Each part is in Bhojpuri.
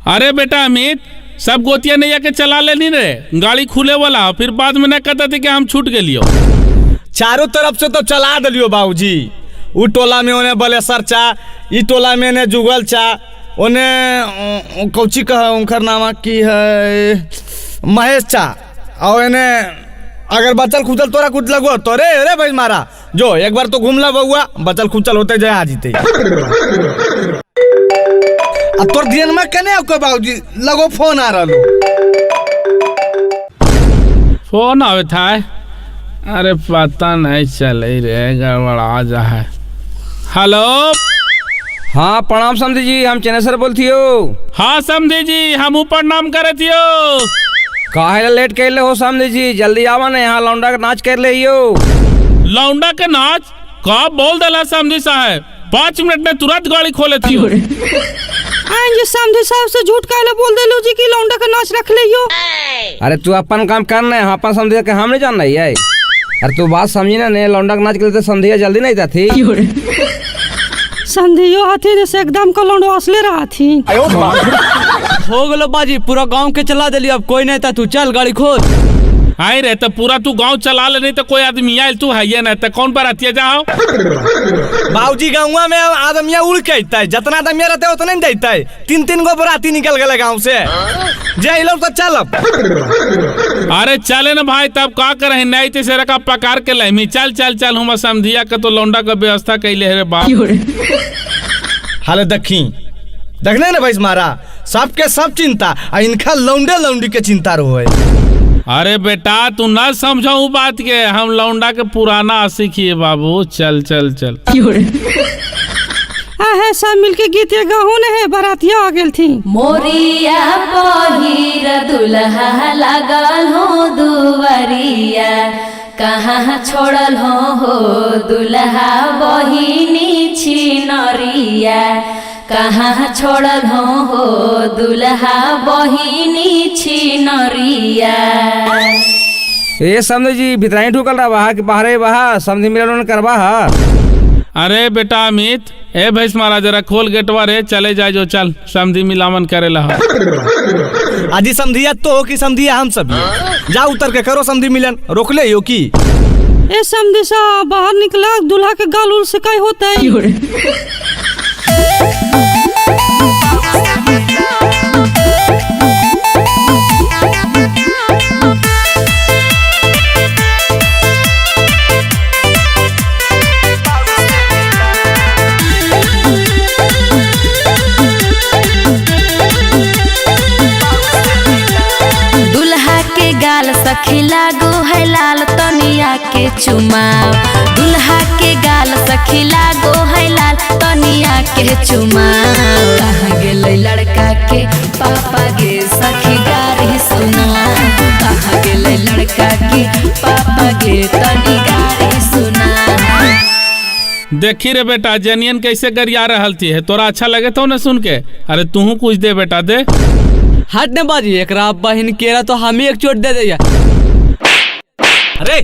अरे बेटा अमित, सब गोतिया नहीं आके चला लेनी रे, गाड़ी खुले वाला, फिर बाद में न कहते थे कि हम छूट गलियो। चारों तरफ से तो चला दिलियो बाबूजी। उ टोला में उन्हें बलेसर चा, ई टोला में ने जुगल चा, उन्हें कौची कहा उनकर नामा की है महेश चा, और इन्हें अगर बचल खुचल तोरा कुछ लगो तो रे भाई मारा जो एक बार तो घूम ला बउआ, बचल खुचल होते जाए आ जीते। अब तोर दिन में कने आपको बाबूजी लगो फोन आ रहा। फोन आवे था, अरे पता नहीं चले रे, गड़बड़ा जा है। हेलो, हाँ प्रणाम समधी जी, हम चेनेसर बोलती हो। हाँ समधी जी, हम ऊपर नाम करे थियो। काहे लेट कर ले हो समधी जी, जल्दी आवा ना, यहाँ लौंडा का नाच कर ले हो। लौंडा के नाच का बोल देला समधी साहब, 5 मिनट में तुरंत गाड़ी खोले थियो। आएंगे समधी साहब से झूठ काहे बोल देलो जी कि लौंडा का नाच रख लियो। अरे तू अपन काम करना है, अपन समझे के हम नहीं जानना है। अरे तू बात समझी ना, ने लौंडा का नाच के लिए समझिया जल्दी नहीं था थी। संधियो हाथी जैसे एकदम का लौंडो असले रहा थी। हो गलो बाजी, पूरा गांव के चला दिली, अब कोई नहीं था, तू चल गाड़ी खोल। आई रे तो पूरा तू गांव चला ले, नहीं तो कोई आदमी आयल तू है ये ना, तो कौन बरातिया जाओ। बाबूजी गाँव में आदमिया उड़ के आता है, जितना आदमिया रहता है उतना नहीं देता है। 3 गो बराती निकल गए गाँव से, जय लोग तो चल। अरे चले ना भाई, तब का करे नहीं तो से रखा पकार के लहमी, चल चल चल, हम समझिया के तो लौंडा का व्यवस्था कैले रे बाप। हाले देखने ना भाई मारा, सबके सब चिंता, इनका लौंडे लौंडी के चिंता रहो है। अरे बेटा तू न समझाऊ बात के, हम लौंडा के पुराना आशिक बाबू, चल चल चल। है सब मिलके गीत गाहू ने है, बरातिया आ गेल थी। मोरिया पहिर दुल्हा लागल हो दुवरिया, कहाँ छोड़ल हो दुल्हा बहिनी छिनरिया, कहाँ छोड़ल हो दुल्हा बहिनी छिनरिया। ये समझे जी भितराई ढुकल रहा बहा कि बाहरे बहा, समझी मिलन करवा। अरे बेटा अमित, ए भैंस मारा जरा खोल गेटवा रे, चले जाए जो, चल समधी मिलावन करे ला। आजी समधिया तो कि समधिया हम सब जाओ उतर के करो समधी मिलन, रोक ले यो की। ए समधी सा बाहर निकला, दूल्हा के गाल उल से कई होता है। सखी लागो है लाल तनिया के चुमाव, दुल्हा के गाल सखी लागो है लाल तनिया के चुमाव। कहाँ गेले लड़का के पापा गे सखी गारी सुना, कहाँ गेले लड़का के पापा गे तनी गारी सुना। देखी रे बेटा जनियन कैसे गरिया रहल थी है, तोरा अच्छा लगे तो न सुन के। अरे तू कुछ दे बेटा दे। हट ने बाजी, एक बहन केरा तो हम ही एक चोट दे दिया। अरे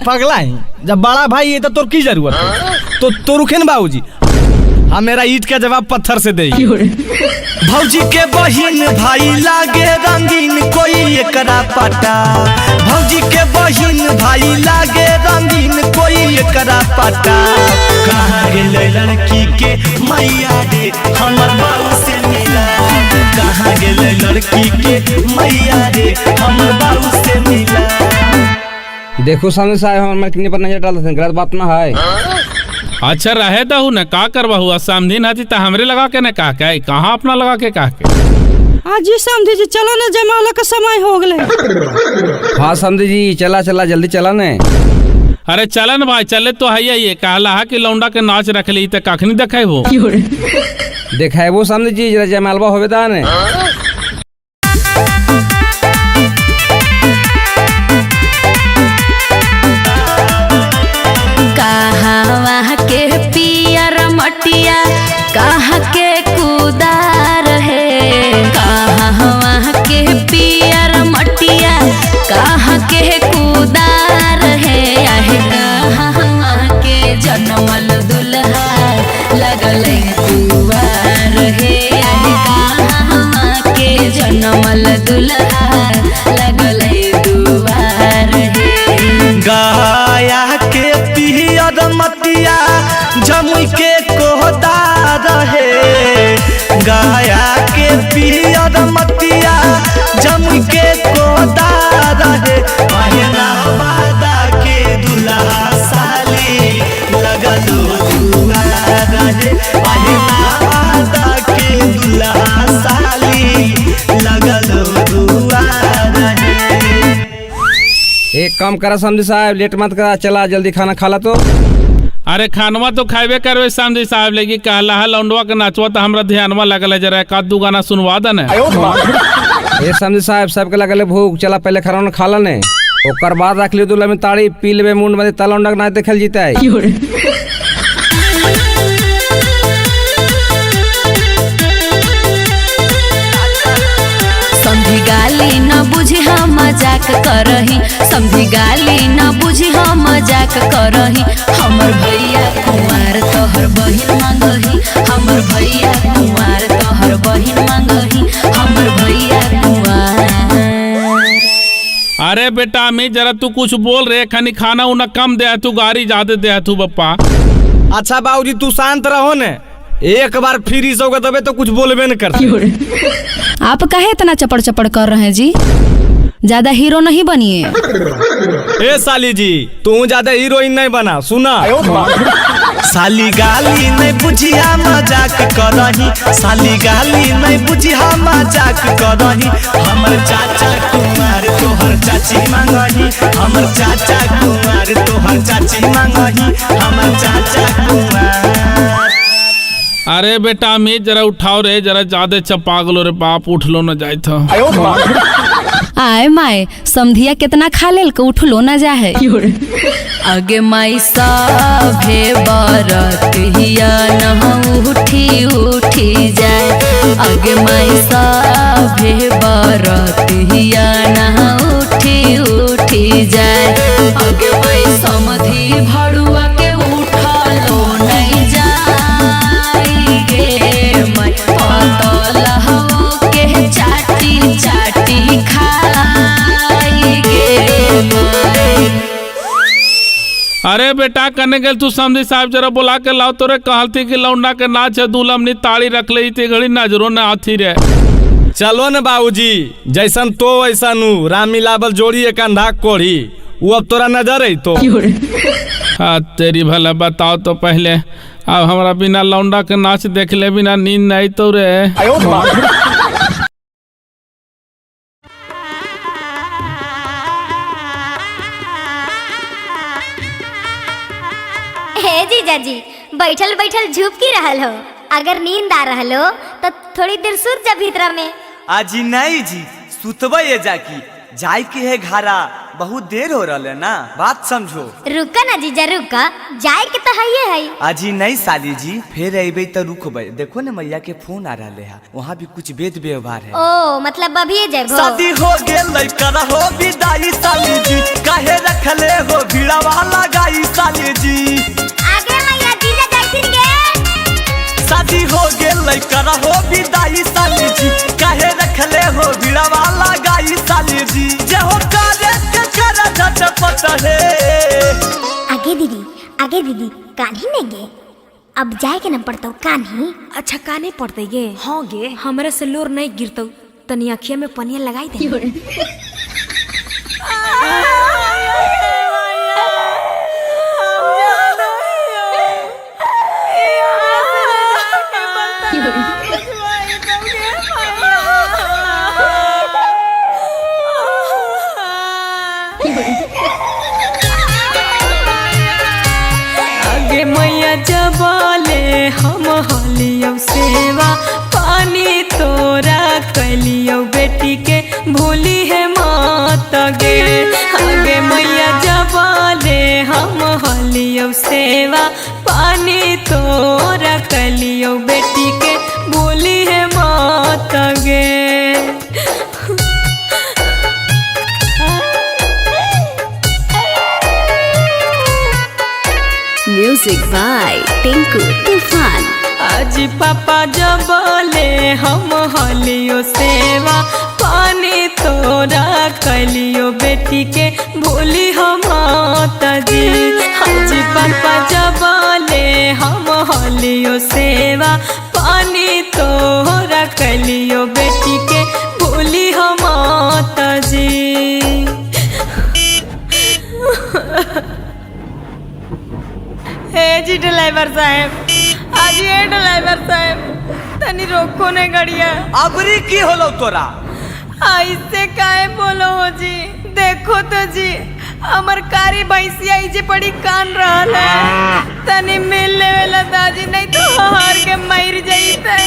पगला है, जब बड़ा भाई है तो तोर की जरूरत है, तो रुखे न बाबूजी, हाँ मेरा ईट का जवाब पत्थर से दे। भौजी के बहिन भाई लागे रंगीन, कोई एकरा पटा। भौजी के बहिन भाई लागे रंगीन, कोई एकरा पटा। कहाँ गेले लड़की के मैया रे, हमर बाबू से मिला। कहाँ गेले लड़की के मैया रे, हमर बाबू से मिला। देखो सामने साहब, हमारे कितने पर नजर डालते हैं, गलत बात ना है। अच्छा रहे दहू न, का करवा हुआ समधी नाती तो हमरे लगा के न कहा के, कहाँ अपना लगा के कहा के। आज जी समझी जी चलो ना, जयमाला का समय हो गए। हाँ समझी जी, चला चला जल्दी चला ने। अरे चलन भाई, चले तो है ये कहला कि लौंडा के नाच रख ली तो कखनी देखे हो। देखा है वो समझी जी, जरा जयमालवा होवे ता ने। कहाँ के पियर मटिया, कहाँ के कुदार है, कहाँ के पियर मटिया, कहाँ के कुदार है। कहाँ के जनमल दुल्हा लगल दुआर है, कहाँ काम करा समझी साहब, लेट मत करा, चला जल्दी खाना खा ला। तो अरे खानवा तो खाबे करवे समझी साहब, लेकिन कहला है लौंडवा के नाचवा तो हमरा ध्यानवा लगल है, जरा एक दू गाना सुनवा दे ने। ये समझी साहब सबके लगल है भूख, चला पहले खाना खा ला ने, ओकर बाद रख लियो दूल्हा में ताड़ी, पी लेबे मुंड में ता लौंडा के नाच देखल जीता है। समझी गाली न बुझी हम मजाक करही, समझी गाली न बुझी हम मजाक करही। हमर भैया कुंवार तोहर बहिन मांगही, हमर भैया कुंवार तोहर बहिन मांगही, हमर भैया कुंवार। अरे बेटा मैं जरा तू कुछ बोल रहे, खानी खाना उना कम दे तू, गाड़ी ज्यादा दे तू पप्पा। अच्छा बाबूजी तू शांत रहो ने, एक बार फिर इस दबे तो कुछ बोलबे न करते। आप काहे इतना चपड़ चपड़ कर रहे हैं जी, ज्यादा हीरो नहीं बनिए। ए साली जी तू ज्यादा हीरोइन नहीं बना, सुना। साली गाली नहीं बुझिया मजाक करही, साली गाली नहीं बुझिया मजाक करही। हमर चाचा कुमार तोहर चाची मांगही, हमर चाचा कुमार तोहर चाची मांगही, हमर चाचा कुमार। अरे बेटा मैं जरा उठाओ रे, जरा ज्यादा चपागलो रे बाप, उठ लो न जाए था। आए माए समधिया कितना खा लेल के उठलो न जा है। आगे माई सभे बरतिया न उठी उठी जाए, आगे माई सभे बरतिया न उठी उठी जाए, आगे माई समधी भड़ुआ के उठलो नहीं जाए गे माई, पतलहू के चाटी चाटी खाई गे माई। अरे बेटा कने गल तू समझी साहब, जरा बुला के लाओ, तोरे कहलती कि लौंडा के नाच है, दूल्हा अपनी ताड़ी रख ले ते घड़ी नजरों न आती रे। चलो न बाबूजी, जैसन तो वैसा नु राम मिलावल जोड़ी एक अंधा कोढ़ी, वो अब तोरा नजर है तो। हाँ तेरी भला बताओ तो पहले, अब हमारा बिना लौंडा के नाच देख ले बिना नींद नहीं तो रे। हे जीजा जी बैठल बैठल झुप की रहल हो, अगर नींद आ रहल हो तो थोड़ी देर सुत जा भीतर में। आजी नहीं जी सुतबे ये जाकी, जाय के है घारा, बहुत देर हो रहा है ना, बात समझो। रुका ना जीजा रुका, जाए के तो है। आजी नहीं साली जी, फिर अबे तो रुकबे, देखो ना मैया के फोन आ रहा है, वहाँ भी कुछ वेद व्यवहार है। ओ मतलब अभी जब शादी हो गेल कर हो विदाई साली जी, काहे रखले हो भीड़ा वाला गाई साली जी। आगे मैया जीजा जाइथिन गे। शादी हो गेल कर हो विदाई साली जी, काहे रखले हो भीड़ा वाला गाई साली जी। जे हो करे के कर झटपट है। आगे दीदी कान्ही नहीं गे, अब जाए के न पड़ता कान्ही। अच्छा काने पड़ते गे, हाँ गे हमारे से लोर नहीं गिरता, तनी अखिया में पनिया लगाई दे। आगे मैया जबाले हम हलियो सेवा, पानी तोरा कलियो बेटी के भूली है मात गे। आगे मैया जबाले हम हलियो सेवा, पानी तोरा कलियो बेटी के भूली है मात गे। म्यूजिक बाय टिंकू तूफान। आज पापा जबले हम हलियो सेवा, पानी तोरा कलियो बेटी के भूली हम जी। आज पापा जबले हम हलियो सेवा, पानी तोरा कलियो बेटी के भूली हम जी। हे जी ड्राइवर साहब, आज ये ड्राइवर साहब तनी रोको ने गड़िया। अबरी की होलो तोरा? ऐसे काहे बोलो हो जी, देखो तो जी हमर कारी भैंसिया इजे पड़ी कान रहल है, तनी मिल लेवेला दादी, नहीं तो हार के मर जइते।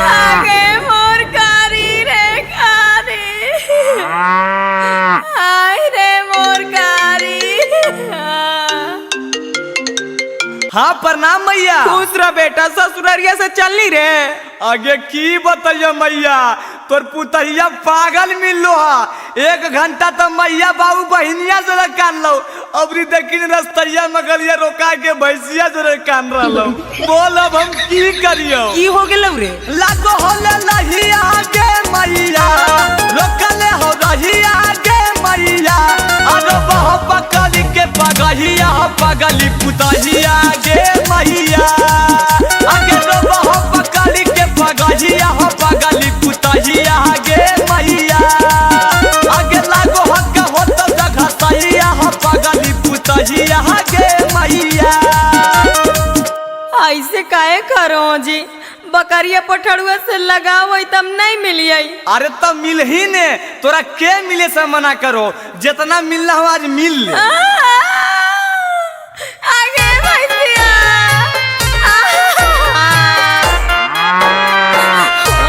आगे मोर कारी रे कारी, आय रे मोर कारी। हाँ प्रणाम मैया। खुश रह बेटा, ससुररिया से चलनी रे। आगे की बताइए मैया, तोर पुतहिया पागल मिलो हा। 1 घंटा तो मैया बाबू बहिनिया जरा कान लो, अबरी देखी रस्तैया मगलिया रोका के भैंसिया जरा कान रहो। बोल अब हम की करियो? की हो गेलौ रे? लागो होले लही आगे मैया, रोकले हो रही आगे मैया, अरे बह पकड़ी के पगहिया पगली पुतहिया गे मैया, आगे रो बह पकड़ी के पगहिया पगली पुतहिया गे मैया, आगे लागो हक हो तो जगह सहिया पगली पुतहिया गे मैया। ऐसे काहे करो जी? बकरिया पठड़ुआ से लगाओ तब नहीं मिलिए। अरे तब मिल ही ने, तोरा के मिले से मना करो, जितना मिलना हो आज मिल ले। आगे भैंसिया,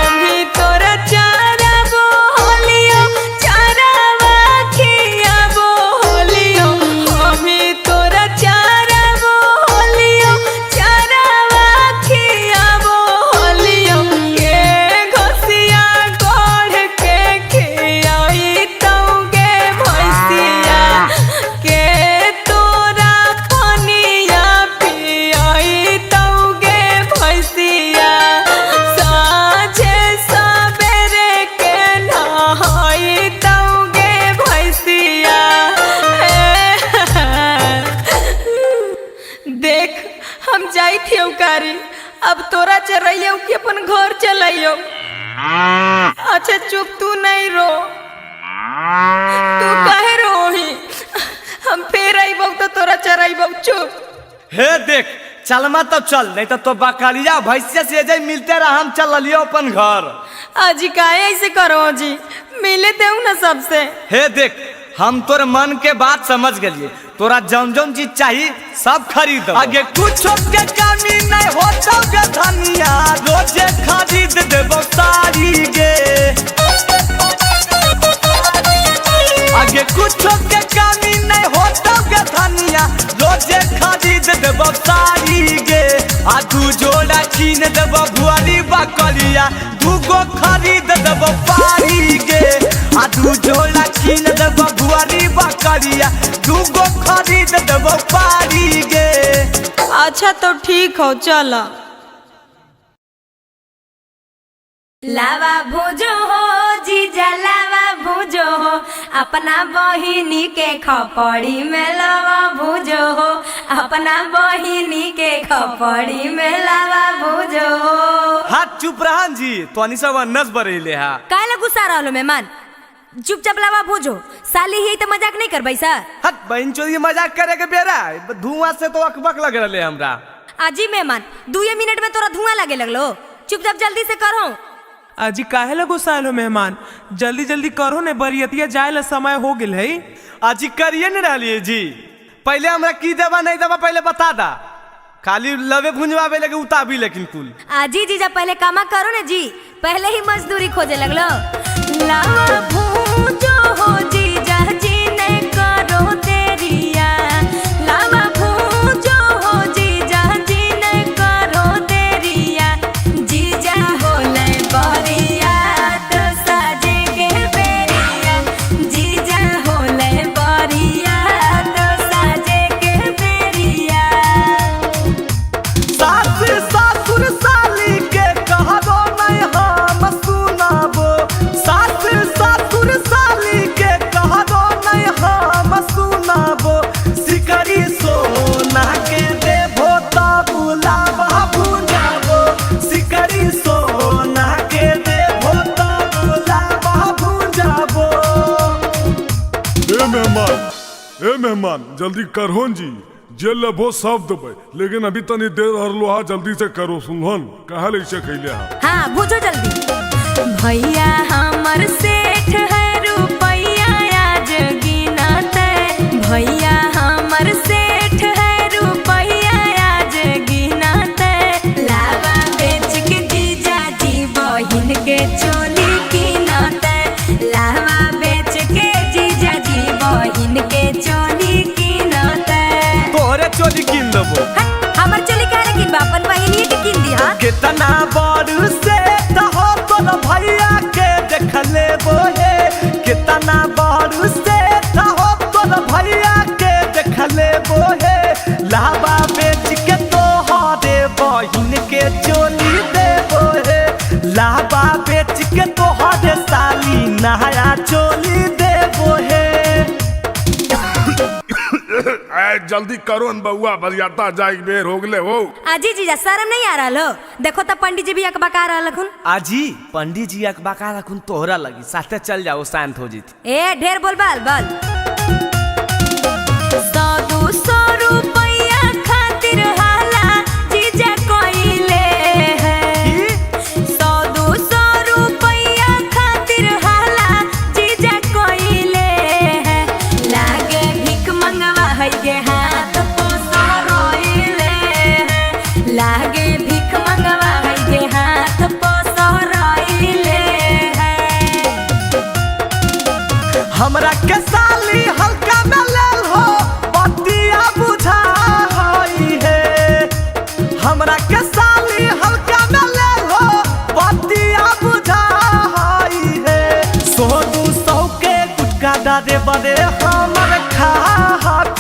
अभी तोरा चारा बोलियो, चारावा खिया बोलियो, अभी तोरा चारा बोलियो, चारावा खिया बोलियो, के घसिया गोढ़ के खियाई तौगे भैंसिया, के तोरा पनिया पियाई तौगे भैंसिया, साँझे सबेरे के नहाई तौगे भैंसिया। देख हम जाई थी कारी, अब तोरा चरइयो कि अपन घर चलाइयो। अच्छा चुप, तू नहीं रो, तू काहे रोही? हम फिर आइबो तो तोरा चराइबो, चुप। हे देख चलमा तो चल, नहीं तो बकरिया भैंसिया से जाई मिलते रहा, हम चल लियो अपन घर। अजी काहे ऐसे करो जी, मिले ते ना सबसे। हे देख हम तोर मन के बात समझ गलिए, तोरा जौन जौन चीज चाहिए सब खरीद, आगे कुछ के कमी नहीं होता गे धनिया, रोजे खरीद देबो सारी गे, आगे कुछ के कमी नहीं होता गे धनिया, रोजे खरीद देबो सारी गे, आ दू जोड़ा कीन देबो भुआरी बकरिया, 2 गो खरीद देबो पारी गे, आ दू जोड़ा कीन देबो भुआरी बकरिया, 2 गो खरीद देबो पारी गे। अच्छा तो ठीक हो, चला। लावा भूजो हो जीजा, लावा भूजो हो, अपना बहिनी के खपड़ी में लावा भूजो हो, अपना बहिनी के खपड़ी में लावा भूजो हो। हाथ चुप रहन जी, तो अनिसा वनस बरेले हा। काहे गुस्सा रहलो मेहमान? चुपचाप लावा भूजो, साली ही तो मजाक नहीं कर बैसा। हट बहन चोरी मजाक करे के बेरा, धुआं से तो अकबक लग रहे हमरा। आजी मेहमान 2 मिनट में तोरा धुआं लगे लगलो, चुपचाप जल्दी से करो। अजी काहे लगो सालो मेहमान, जल्दी जल्दी करो ने, बरियतिया जाए ला समय हो गेल है। आज करिए न रहिए जी, पहले हमरा की देवा नहीं देवा पहले बता दा, खाली लवे भुंजवावे लगे उताबी लेकिन कुल। आजी जीजा पहले कामा करो ना जी, पहले ही मजदूरी खोजे लगलो। लावा भूजो हो जीजा जी ने करो देरिया, लावा भूजो हो जीजा जी ने करो देरिया, जीजा होले बरिया तो साजे के बेरिया, जीजा होले बरिया तो साजे के बेरिया। सास ससुर साली के कहबो नहीं हम सुनाबो, सास ससुर साली के कहबो नहीं हम सुनाबो, सिकरी सोना के देबो त बुलावा भुंजाबो, सिकरी सोना के देबो त बुलावा भुंजाबो। ए मेहमान जल्दी करहोन जी, जे लेबो सब देबे, लेकिन अभी तनी देर हरलो हा, जल्दी से करो सुनहन, कहा ले से खइले हा। हाँ भूजो जल्दी। भैया हमर सेठ है रुपैया आज गिनते, लाबा बेच के तोहरे साली नया चोली देबो हे। जल्दी करो न बउआ, बरियाता जाए बेर हो गले हो। आजी जीजा शर्म नहीं आ रहा हो? देखो तो पंडित जी भी अकबका रहा खुन। आजी पंडित जी अकबका रखुन तोहरा लगी, साथे चल जाओ शांत हो जीती। ए ढेर बोल बल 100-200 रुपया खातिर हाला जीजा कोइले है। 100-200 रुपया खातिर हाला जीजा कोइले है। लागे भीख मंगवा है गे हाथ पोसा रोइले है। लागे भीख मंगवा है गे हाथ पोसा रोइले है। हमरा के साली हल्का में लेल हो बतिया बुझा होई है। हमरा के साली हल्का में लेल हो बतिया बुझा होई है। 100-200 के गुटका डारे बड़े हमर खा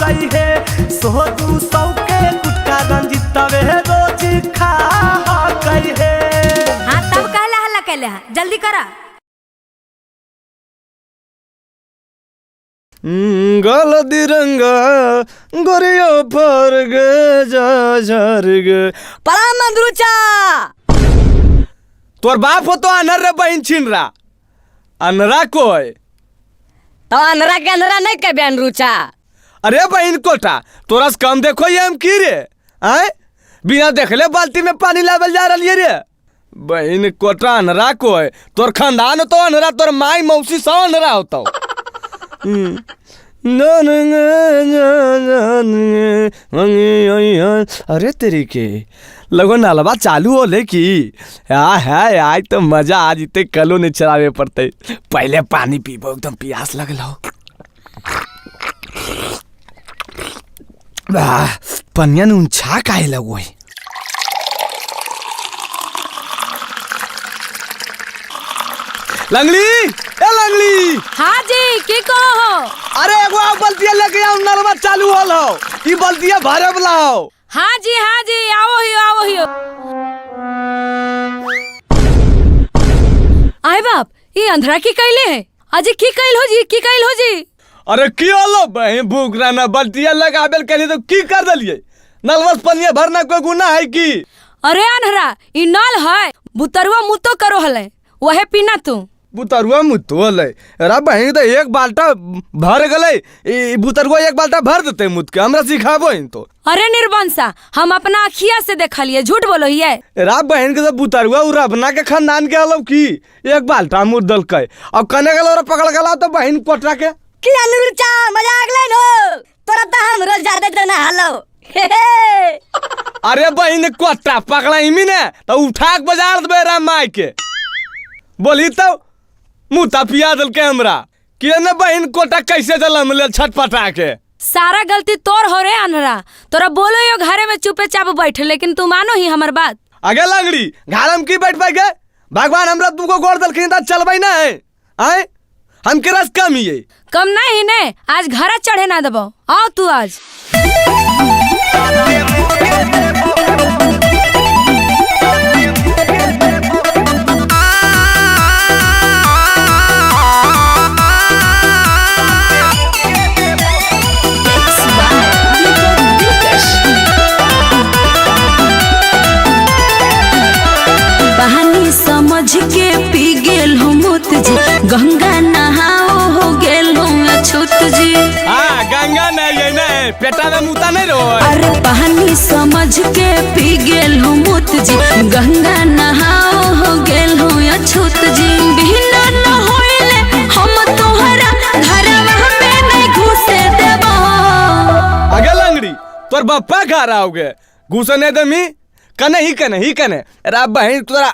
कई है। 100-200 के गुटका रंजित तवे रोज खा कई है। हाँ तब कहला हल्ला कहले हा, जल्दी करा। गल दिरंगा गोरियो पर गे जा झर गे। परा मंदरुचा तोर बाप हो तो अनर रे बहन छिन रहा अनरा कोई तो अनरा के अनरा नहीं के बहन रुचा। अरे बहन कोटा तोरस कम देखो ये हम की रे आए बिना देखले बाल्टी में पानी लावल जा रही रे। बहन कोटा अनरा कोई तोर खानदान तो अनरा, तोर माई मौसी सब अनरा होता। अरे तेरी के लगो नालबा चालू हो ले की है आज तो मजा आ जीते, कलो नहीं चलावे पड़ते। पहले पानी पीबो, एकदम प्यास लगल हो। पनिया नून छा काहे लगो है। लंगली ए लंगली। हाँ जी की कहो हो? अरे एगो बल्टिया लेके आओ, नलवा चालू होल हो। ई बल्टिया भरे वाला हो। हाँ जी आओ ही। आए बाप ये अंधरा की कैले है? अजी की कैल हो जी? अरे की होलो बहन भूख रहना बल्टिया लगाबेल कहली तो की कर दलिए? नलवस पनिया भरना कोई गुनाह है की? अरे अनहरा ई नल है बुतरुआ मुतो करो हले वहे पीना तू। बुतरुआ मुतो हले रा बहन तो एक बाल्टा भर गले, ई बुतरुआ एक बाल्टा भर देते मुत के, हमरा सिखाबो इन तो। अरे निर्वंशा हम अपना अखिया से देखलिए, झूठ बोलो हिये। रा बहन के तो बुतरुआ उ रबना के खानदान के हलो की एक बाल्टा मुत दल के अब कने गलो रे पकड़ गला तो बहन कोटरा के की अनुरुचा मजाक ले नो तोरा तो हम रोज जार देते ना हालो। अरे बहन कोटा पकड़ा इमी ने तो उठा के बाजार देबे रा माई के। बोली तो मुता पिया दल के हमरा कि न बहन कोटा कैसे जलम ले छटपटा के। सारा गलती तोर हो रे अनहरा, तोरा बोलो यो घरे में चुपे चाप बैठे, लेकिन तू मानो ही हमार बात। आगे लंगड़ी घर हम की बैठ पाए गए? भगवान हमरा तुमको गोड़ दल खिंदा चलबई ना है आए हम के रस कम ही है। कम नहीं ने आज घरा चढ़े ना देबो, आओ तू आज। बहानी समझ के पी गेल हो मुत जी, गंगा नहाओ हो गेल हो अछूत जी। हाँ गंगा नहीं है ना पेटा में मुता नहीं रो। अरे बहानी समझ के पी गेल हो मुत जी, गंगा नहाओ हो गेल हो अछूत जी। बिना न होइले हम तोहरा घरवा में नहीं घुसे देबो। आगे लंगड़ी तोर बप्पा घर आओगे घुसने दमी कने ही कने रा बहन तोरा।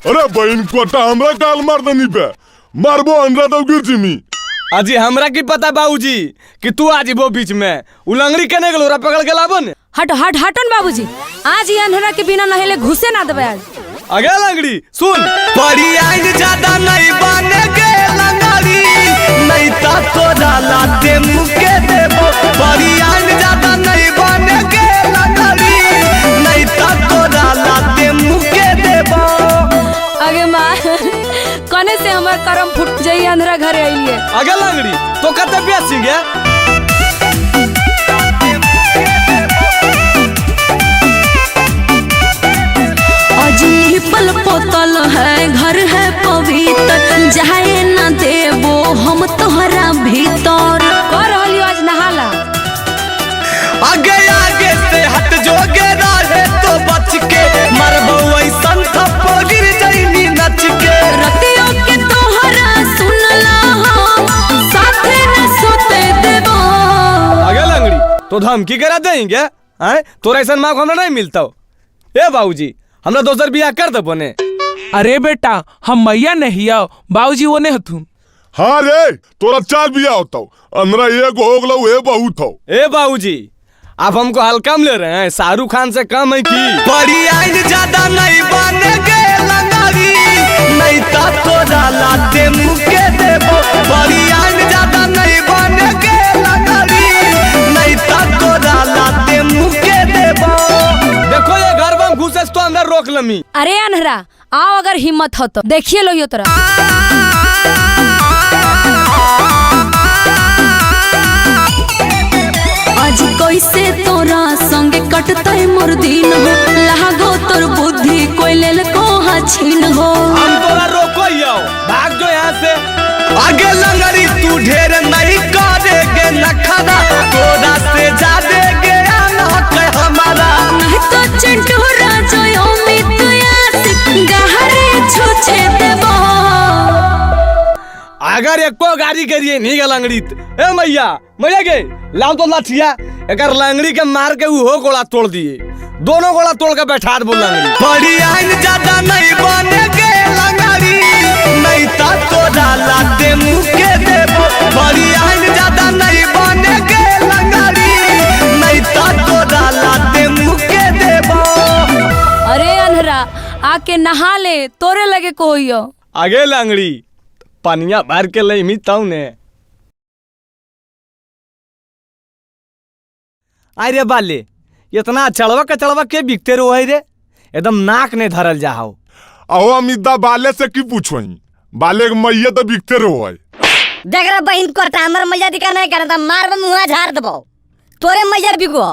अरे बहन कोटा हमरा काल मार दनी पे मारबो अंडा तो गिर जिमी। अजी हमरा की पता बाबूजी कि तू आज वो बीच में उलंगड़ी कने गलो रा पकड़ के लाबो ने। हटन बाबूजी आज ये अंधरा के बिना नहेले घुसे ना देबे आज। आगे लंगड़ी सुन परी आइन ज्यादा नहीं बने गे लंगड़ी, नहीं ता तोरा लाते मुके देबो। परी आइन ज्यादा नहीं बने गे लंगड़ी, नहीं ता तोरा लाते मुके देबो। दुकाने से हमार करम फुट जाई अंधरा घरे आइए। आगे लंगड़ी तो कते बेची गे? अजी पल पोतल है घर है पवित्र, जाए न देबो हम तोहरा भीतर। कर रहलियो आज नहाला। आगे आगे से हट जोगे रहे तो बच के, मरबो ऐसन थप्पो गिर जाइनी नच के। रतियों के तोहरा सुनला हम, साथे न सोते देबो। आगे लंगड़ी तो धमकी करा देंगे हैं? तोरा ऐसा माँ हमरा नहीं मिलता हो। ए बाबूजी हमरा दोसर बियाह कर दे बने। अरे बेटा हम मैया नहीं आओ, बाबूजी वो नहीं हथुन। हाँ रे तोरा 4 बिया होता हो, अंदरा एक हो गलो ए बहुत हो। ए बाबूजी आप हमको हल्का में ले रहे हैं? शाहरुख खान से कम है की? बड़ी आइन ज्यादा नहीं बनेगे लंगारी, नहीं ता तोरा लाते मुके देबो। बड़ी आइन ज्यादा नहीं बनेगे लंगारी, नहीं ता तोरा लाते मुके देबो। देखो ये घर में घुसे तो अंदर रोक लमी। अरे अनहरा आओ, अगर हिम्मत हो तो देखिए लो यो तोरा। आज कैसे तोरा संगे कटतै मोर दिन हो, लागो तोर बुद्धि कोई लेल को छीन हो। हम तोरा रोको ही आओ, भाग जो यहाँ से। आगे लंगड़ी तू ढेर नहीं करेगे नखरा, तोरा से जादे गे अनहक हमारा। नहीं तो चिंटूरा जो उम्मीद यासिक गहरे छुछे देबो। अगर एको गाड़ी करिए नहीं गे लंगड़ी ए मैया मैया गे लाओ तो लाठिया, अगर लंगड़ी के मार के वो गोला तोड़ दिए, दोनों गोला तोड़ के बैठा दे लंगड़ी। बड़ी आइन ज्यादा नहीं बनेगे लंगड़ी, नहीं ता तोरा लाते मुके देबो। बड़ी आइन ज्यादा नहीं बनेगे लंगड़ी, नहीं ता तोरा लाते मुके देबो। अरे अनहरा आके नहा ले, तोरे लगे कोइयो। आगे लंगड़ी पनिया भर के ले मी ताऊ ने। अरे बाले इतना चढ़वा के बिकते रहो है रे, एकदम नाक ने धरल जाओ। अहो अमिता बाले से की पूछोई, बाले के मैया तो बिकते रहो है। देख रहा बहन को हमर मैया दिखा नहीं करता, मार में मुंह झाड़ दबो, तोरे मैया बिको।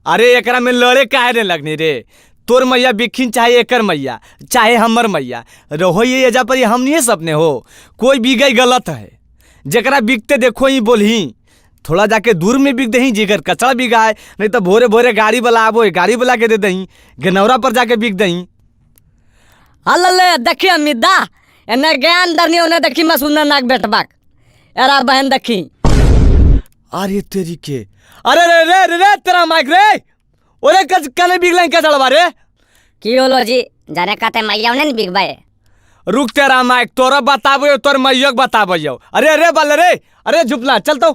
अरे एकरा में लड़े काहे ने लगनी रे? तोर मैया बिखिन चाहे एकर मैया चाहे हमर मैया रहो, ये एजा पर हम नहीं सपने हो। कोई भी गई गलत है, जकरा बिकते देखो ही बोलही, थोड़ा जाके दूर में बिक दही, जिगर कचरा बिका है, नहीं तो भोरे भोरे गाड़ी वाला आबो गाड़ी वाला के दे दही, गनौरा पर जाके बिक दही। हल्ले देखी अमिदा एने ज्ञान दरनी उन्हें देखी मैं सुनने नाक बैठबाक एरा बहन देखी। अरे तेरी के अरे रे रे रे, रे तेरा माइक रे ओरे कने बिगलाइन के चलवा रे की होलो जी जाने कहते मैया ने बिगबाए। रुक तेरा माइक तोरा बताबो तोर मैयक बताबो। अरे अरे बाले रे अरे झुपला चल तो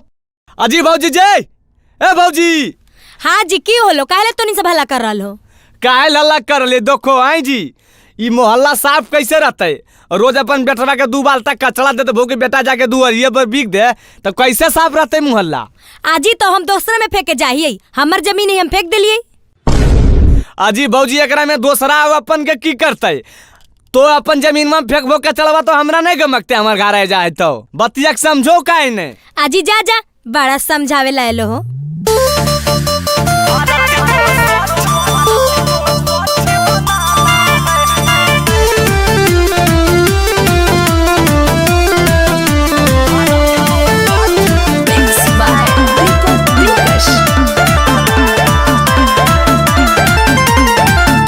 अजी भौजी जे ए भौजी। हाँ जी की होलो काहे तो नहीं सब हल्ला कर रहल हो? काहे हल्ला कर ले? देखो आई जी ई मोहल्ला साफ कैसे रहते? रोज अपन बेटवा के 2 बाल्टा कचरा दे भूख बेटा जाके दुआरिये पर बिक दे तो कैसे साफ रहते मोहल्ला? आजी तो हम दूसरे में फेंके जाइए, हमर जमीन हम फेंक दिलिए। अजी भौजी एकरा में दूसरा अपन के की करते? तो अपन जमीन में फेंकबो कचड़वा तो हमरा नहीं गमकते, हमार घर आ जाए तो बतिया समझो काहे ने? आजी जा जा बड़ा समझावे लायलो हो।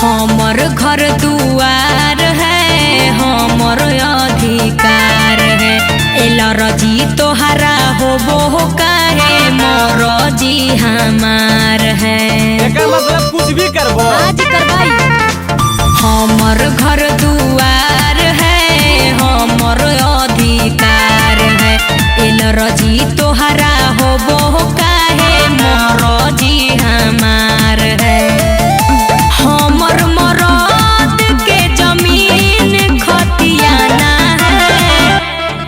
हमर घर दुआर है, हमर अधिकार है, एलरजी तोहरा होबो काहे मोरजी हमार है। एकर मतलब कुछ भी करबो? आज करवाई। हमर घर दुआर है, हमर अधिकार है, एलरजी तोहरा होबो काहे मोरजी हमार है। हमर मरद के जमीन खतियाना है।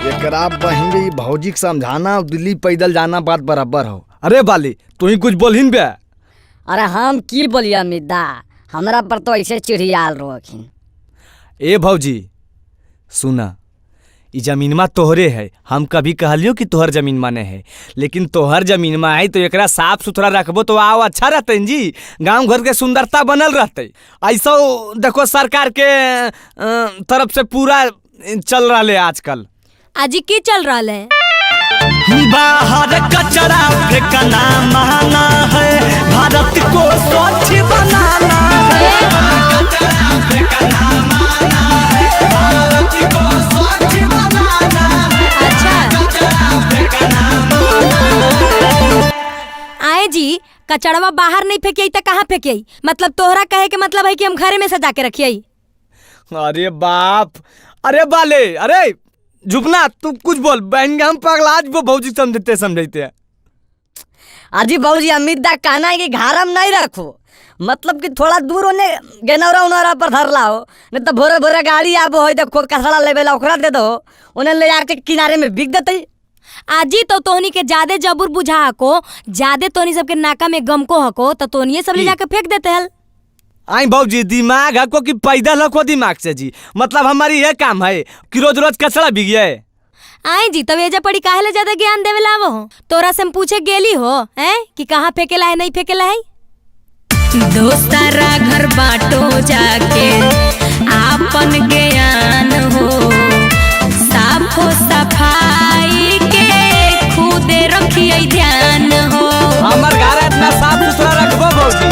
एकरा बहिन भौजी के समझाना दिल्ली पैदल जाना बात बराबर हो। अरे बाली तू ही कुछ बोलहिन बे? अरे हम की बोलिए अमिदा, हमरा पर तो ऐसे चिड़ियाल रोखिन। ए भौजी सुना ई जमीनमा तोहरे है। हम कभी कहलियो कि तोहर जमीन माने है, लेकिन तोहर जमीनमा है तो एकरा साफ सुथरा रखबो तो आओ अच्छा रहते जी, गांव घर के सुंदरता बनल रहते। ऐसा देखो सरकार के तरफ से पूरा चल रहा है आजकल। आजी की चल रहा है? बाहर कचरा फेंकना माना है, भारत को स्वच्छ बनाना है। कचरा फेंकना माना है, भारत को स्वच्छ बनाना है। अच्छा कचरा फेंकना माना है। आए जी, कचड़वा बाहर नहीं फेंकियई तो कहाँ फेंकियई? मतलब तोहरा कहे के मतलब है कि हम घरे में सजा के रखियई? अरे बाप, अरे बाले, अरे झुपना तू कुछ बोल। बहन हम पगला आज वो भौजी समझते हैं। अजी भौजी अमित दा कहना है कि घर में नहीं रखो, मतलब कि थोड़ा दूर होने गेनौरा उनौरा पर धर लाओ, नहीं तो भोरे भोरे गाड़ी आबो हो देखो कचरा लेवे ला ओकरा दे दो, उन्हें ले जाके किनारे में बिक देते। आजी तो तोहनी के ज्यादा जबूर बुझा हको, ज्यादा तोहनी सबके नाका में गम को हको तो तोहनी सब ले जाके फेंक देते हल। आई भौजी दिमाग हको कि पैदल हको दिमाग से जी, मतलब हमारी ये काम है कि रोज रोज कचरा बिगिए। आई जी तब एजा पड़ी काहे ले ज्यादा ज्ञान देवे लावो हो? तोरा से हम पूछे गेली हो हैं कि कहाँ फेंकेला है नहीं फेंकेला है? दोस्तारा घर बाटो जाके आपन ज्ञान हो, साफो सफाई के खुदे रखिए ध्यान हो। हमार घर इतना साफ सुथरा रखबो भौजी।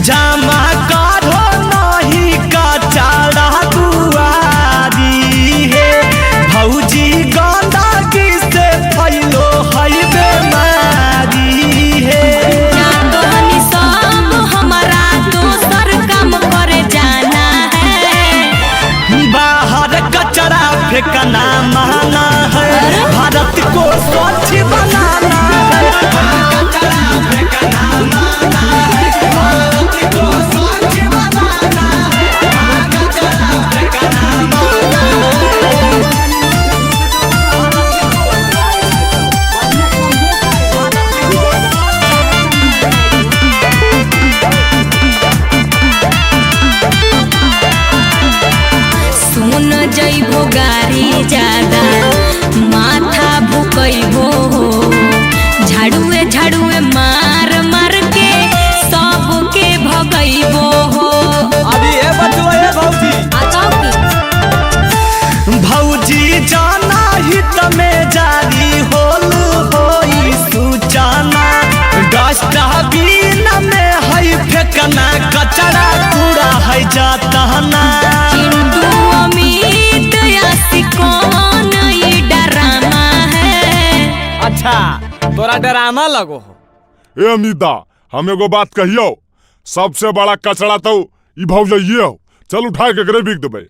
जामा काढ़ो नहीं कचरा दुआरी है, भौजी गंदगी से फैलो है बीमारी है। तोहनी सब हमारा दोसर काम करे जाना है। बाहर कचरा फेंकना माना है, भारत को स्वच्छ बनाना है। कचरा फेंकना माना है, भारत को स्वच्छ बनाना है। कचरा फेंकना माना है। सुन जइबो गारी ज्यादा माथा भुकइबो हो, झाड़ुए झाड़ुए मार मार के सबके भगइबो हो। अभी ये बचवा ये भौजी बताओ की भौजी जाना हित में जारी होल होई सूचना, डस्टबिन में है फेंकना कचरा कूड़ा है जातना। चिंटू अमित यासिकोन ई डरामा है। अच्छा तोरा डरामा लगो हो। ए अमिता, हम एगो बात कहियो, सबसे बड़ा कचरा तो ई भौजाइये हो। चल उठा के करे बिक देबे।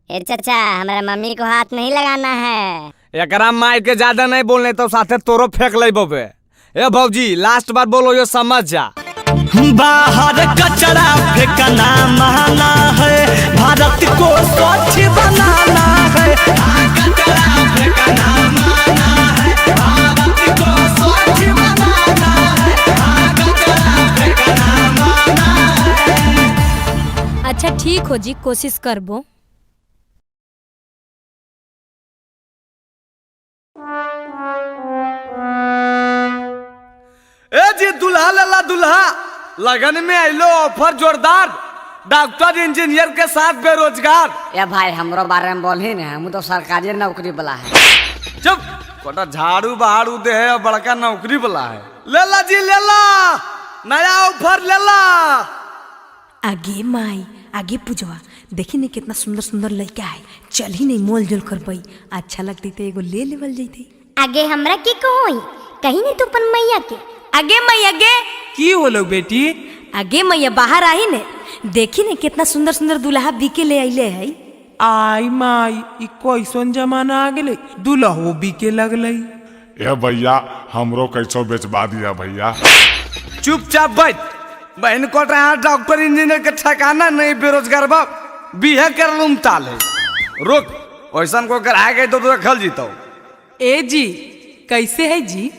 ए चाचा, हमारा मम्मी को हाथ नहीं लगाना है। एकरा मार के ज्यादा नहीं बोलने तो साथे तोरो फेंक ले बबे। ए भौजी लास्ट बार बोलो यो समझ जा। बाहर कचरा फेंकना माना है, भारत को स्वच्छ बनाना है। कचरा फेंकना माना है, भारत को स्वच्छ बनाना है। कचरा फेंकना माना है। अच्छा ठीक हो जी, कोशिश करबो। ए जी दुल्हा लला दुल्हा, लगन में आइलो ऑफर जोरदार, डॉक्टर इंजीनियर के साथ बेरोजगार। ए भाई हमरो बारे में बोल ही नहीं, हम तो सरकारी नौकरी वाला है। चुप, कोटा झाड़ू बहाड़ू दे है और बड़का नौकरी वाला है। लेला जी लेला, नया ऑफर लेला। आगे माई आगे पूजवा, देखी नहीं कितना सुंदर सुंदर लड़का है, चल ही नहीं मोल जोल कर पाई, अच्छा लगती तो एगो ले लेवल जैती। आगे हमरा की कहोई, कहीं नहीं तू अपन मैया के। आगे मैया गे की हो लोग बेटी? आगे मैया बाहर आई ने, देखी ने कितना सुंदर सुंदर दुल्हा बिके ले आइले है। आई माई, ई कैसन जमाना आ गेले, दुल्हो बिके लगले। ए भैया, हमरो कैसो बेचवा दिया भैया। चुपचाप बैठ, बहन को रहा डॉक्टर इंजीनियर के ठिकाना नहीं, बेरोजगार बाप बिहे कर लूम ताल है। रुक, वैसा को कर आ गए तो खल जीतो। ए जी कैसे है जी?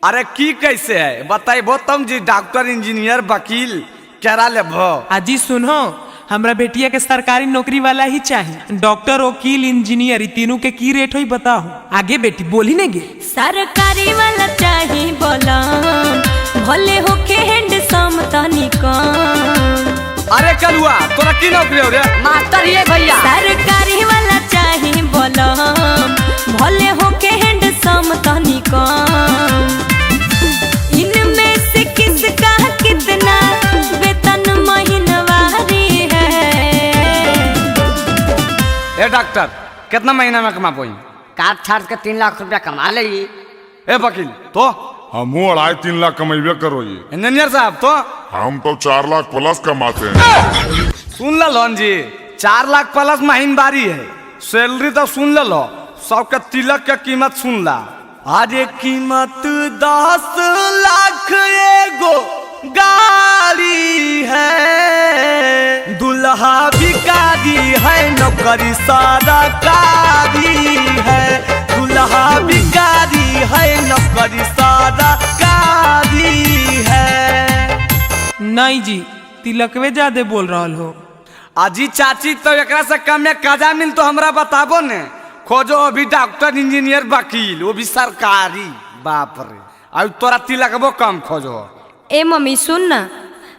अरे की कैसे है बताइबो तुम जी, डॉक्टर इंजीनियर वकील केरा लेबो। आजी सुनो, हमरा बेटिया के सरकारी नौकरी वाला ही चाहिए। डॉक्टर, वकील, इंजीनियर, तीनों के की रेट होई बताओ। आगे बेटी बोली नहीं गे। सरकारी वाला चाही बोला, भले होके हैंडसम तनी कम। अरे कलुआ तोरा की नौकरी हो रे? मास्टर ये भैया। सरकारी वाला चाही बोला, भले होके हैंडसम तनी कम। इनमें से किसका कितना वेतन महीनवारी है? ए डॉक्टर कितना महीना में कमा पाई? काट छाट के 3 लाख रुपया कमा ले। ए वकील तो हमू 2.5-3 लाख कमेबे करो ये। इंजीनियर साहब तो हम तो 4 लाख प्लस कमाते हैं। सुन लो जी, 4 लाख प्लस महीनवारी है। सैलरी तो सुन लो, सबके तिलक के कीमत सुन ला। आज कीमत 10 लाख एगो गाड़ी है, दुल्हा भिखारी है, नौकरी सरकारी है। दुल्हा भिखारी है, नौकरी सरकारी है। नहीं जी, तिलकवे ज्यादा बोल रहा हो। अजी चाची तो एकरा से कम में काजा मिल तो हमरा बताबो ने। खोजो अभी डॉक्टर, इंजीनियर, वकील, वो भी सरकारी। बाप रे, अब तोरा तिलकबो कम खोजो। ए मम्मी सुन ना,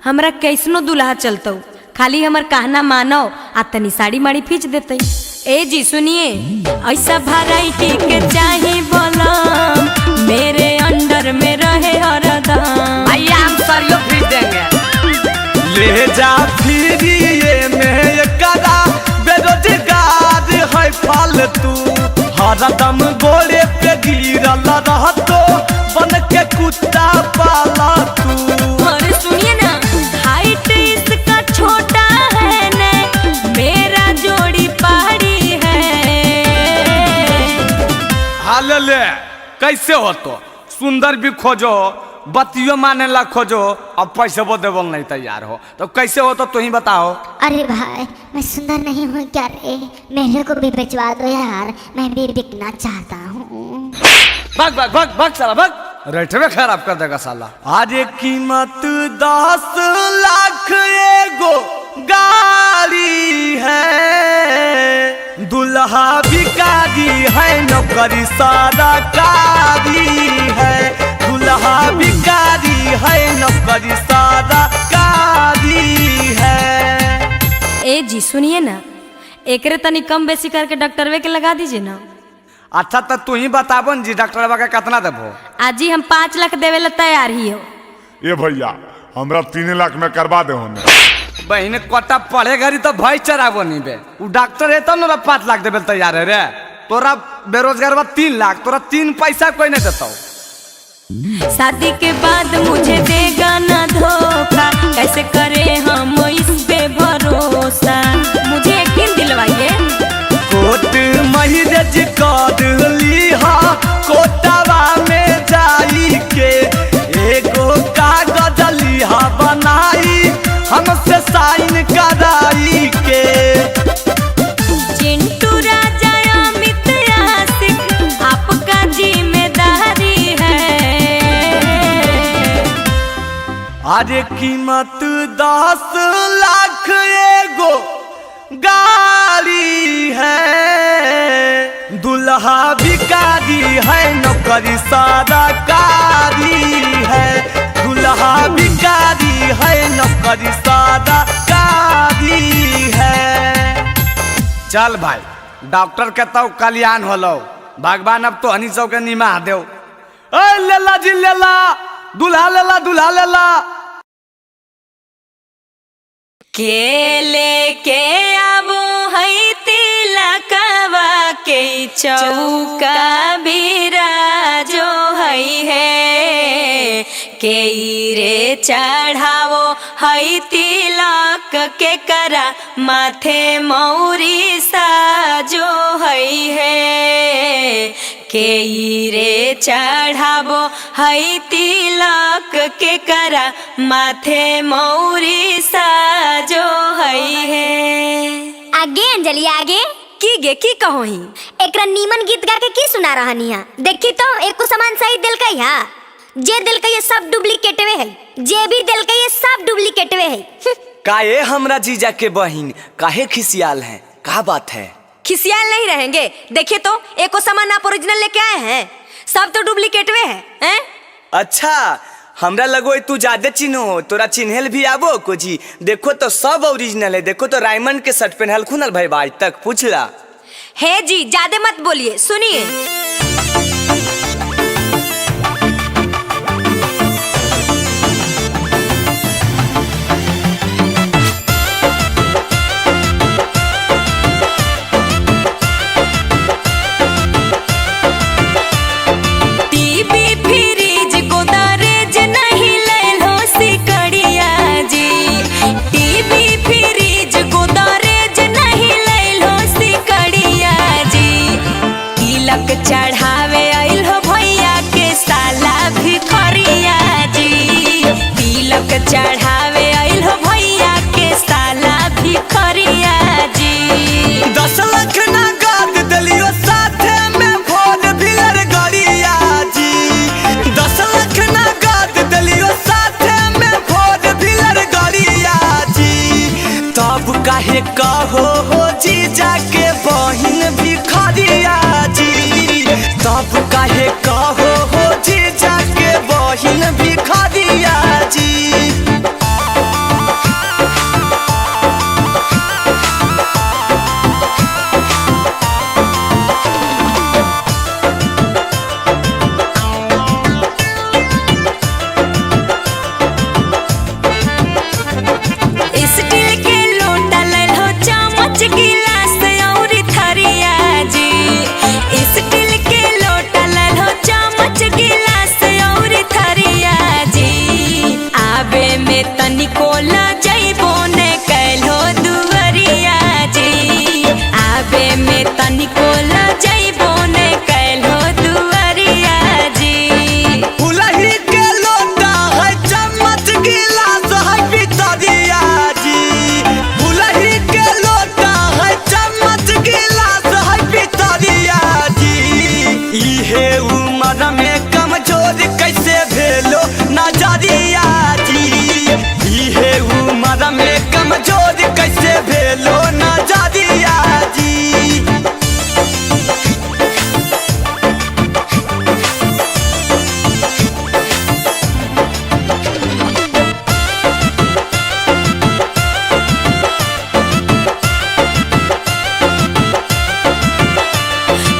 हमरा कैसनो दुल्हा चलतो, खाली हमर कहना मानो आ तनी साड़ी माड़ी खींच देते। ए जी सुनिए, ऐसा वैरायटी के चाहिए बोला, मेरे अंडर में रहे हरदम। भैया हम सरियो खरीद देंगे। ले जा फिर ये में कदा बेरोजगार है फालतू, हरदम गोड़े पे गिरल रहतो, बन के कुत्ता पाला तू। और सुनिए ना, हाइट इसका छोटा है ने, मेरा जोड़ी पहाड़ी है। हाल ले कैसे हो तो? सुंदर भी खोजो, बतियो माने ला खोजो, अब पैसे वो देवल नहीं तैयार हो तो कैसे हो तो तू ही बताओ। अरे भाई मैं सुंदर नहीं हूँ क्या रे? मेरे को भी बेचवा दो यार, मैं भी बिकना चाहता हूँ। भाग भाग भाग भाग साला भाग, रेटवे खराब कर देगा साला। आज कीमत 10 लाख एगो गाड़ी है, दुल्हा भिखारी है, नौकरी सरकारी है। दुल्हा भिखारी है, नौकरी सरकारी है। ए जी सुनिए ना, एकरे तनी कम बेसी करके डॉक्टरवे के लगा दीजिए ना। अच्छा तो तू ही बताबो जी, डॉक्टर के कितना देबो? आज ही हम 5 लाख देवे ला तैयार ही हो। ये भैया हमरा 3 लाख में करवा दे होने। बहन कोटा पढ़े घरी तो भाई चराबो नहीं बे, वो डॉक्टर है तो ना 5 लाख देवे तैयार है रे। तोरा बेरोजगार बा 3 लाख, तोरा 3 पैसा कोई नहीं देता। शादी के बाद मुझे देगा ना धोखा, कैसे करे हम इस पे भरोसा? मुझे यकीन दिलवाइए। कोट मैरिज कर लीहा, कोटवा में जाई के एगो कागज लिहा बनाई, हमसे साइन कराई के। चिंटू राजा अमित आशिक आपका जिम्मेदारी है। आज कीमत 10 लाख एगो गाड़ी है, दुल्हा भिखारी है, नौकरी सरकारी है। दुल्हा भिखारी है, नौकरी सरकारी है। चल भाई, डॉक्टर के तो कल्याण होलो, भगवान अब तो हनी सब के निमाह देव। लेला जी लेला, दुल्हा लेला, दुल्हा लेला। के लेके आबो है तिलकवा के चौका बिराजो है के रे चढ़ावो है तिलक के करा माथे मौरी साजो है के रे चढ़ावो है तिलक के करा माथे मौरी साजो है। आगे अंजलि आगे की गे की कहो ही एकरा नीमन गीत गा के की सुना रहनी है? देखी तो एको सामान सही दिल का है, जे दिल का ये सब डुप्लीकेटवे है, जे भी दिल का ये सब डुप्लीकेटवे है। काहे हमरा जीजा के बहिन काहे खिसियाल हैं? का बात है? खिसियाल नहीं रहेंगे। देखिए तो एको सामान आप ओरिजिनल लेके आए हैं, सब तो डुप्लीकेट हैं। अच्छा, हमरा लगो तू ज्यादा चिन्हो, तोरा चिन्हल भी आबो को जी। देखो तो सब ओरिजिनल है। देखो तो रायमंड के शर्ट पहनल खुनल भाई आज तक पूछला। हे जी ज्यादा मत बोलिए, सुनिए। चढ़ावे आइल हो भैया के साला भिखरिया जी। तिलक चढ़ावे आइल हो भैया के साला भिखरिया जी। 10 लाख नगद दिलियो साथे में फोन भीलर गरिया जी। 10 लाख नगद दिलियो साथे में फोन भीलर गरिया जी। तब काहे कहो हो जीजा के बहिन भिखरिया जी। तब काहे कहो हो जीजा के बहिन भिखरिया जी। स्टील के लोटा लेल हो, चम्मच गिलास और थरिया जी। स्टील के लोटा लेल हो, चम्मच गिलास और थरिया जी। आबे में तनिको ल जइबो ने कैलो दुवरिया जी। आबे में तनिको ल जइबो ने कैलो दुवरिया जी। फुलही के लोटा है, चम्मच गिलास है पितरिया जी। फुलही के लोटा है, चम्मच गिलास है पितरिया जी। इहे उम्र में कमजोर कैसे भेलो नजरिया जी। इहे उम्र में कमजोर कैसे भेलो नजरिया जी।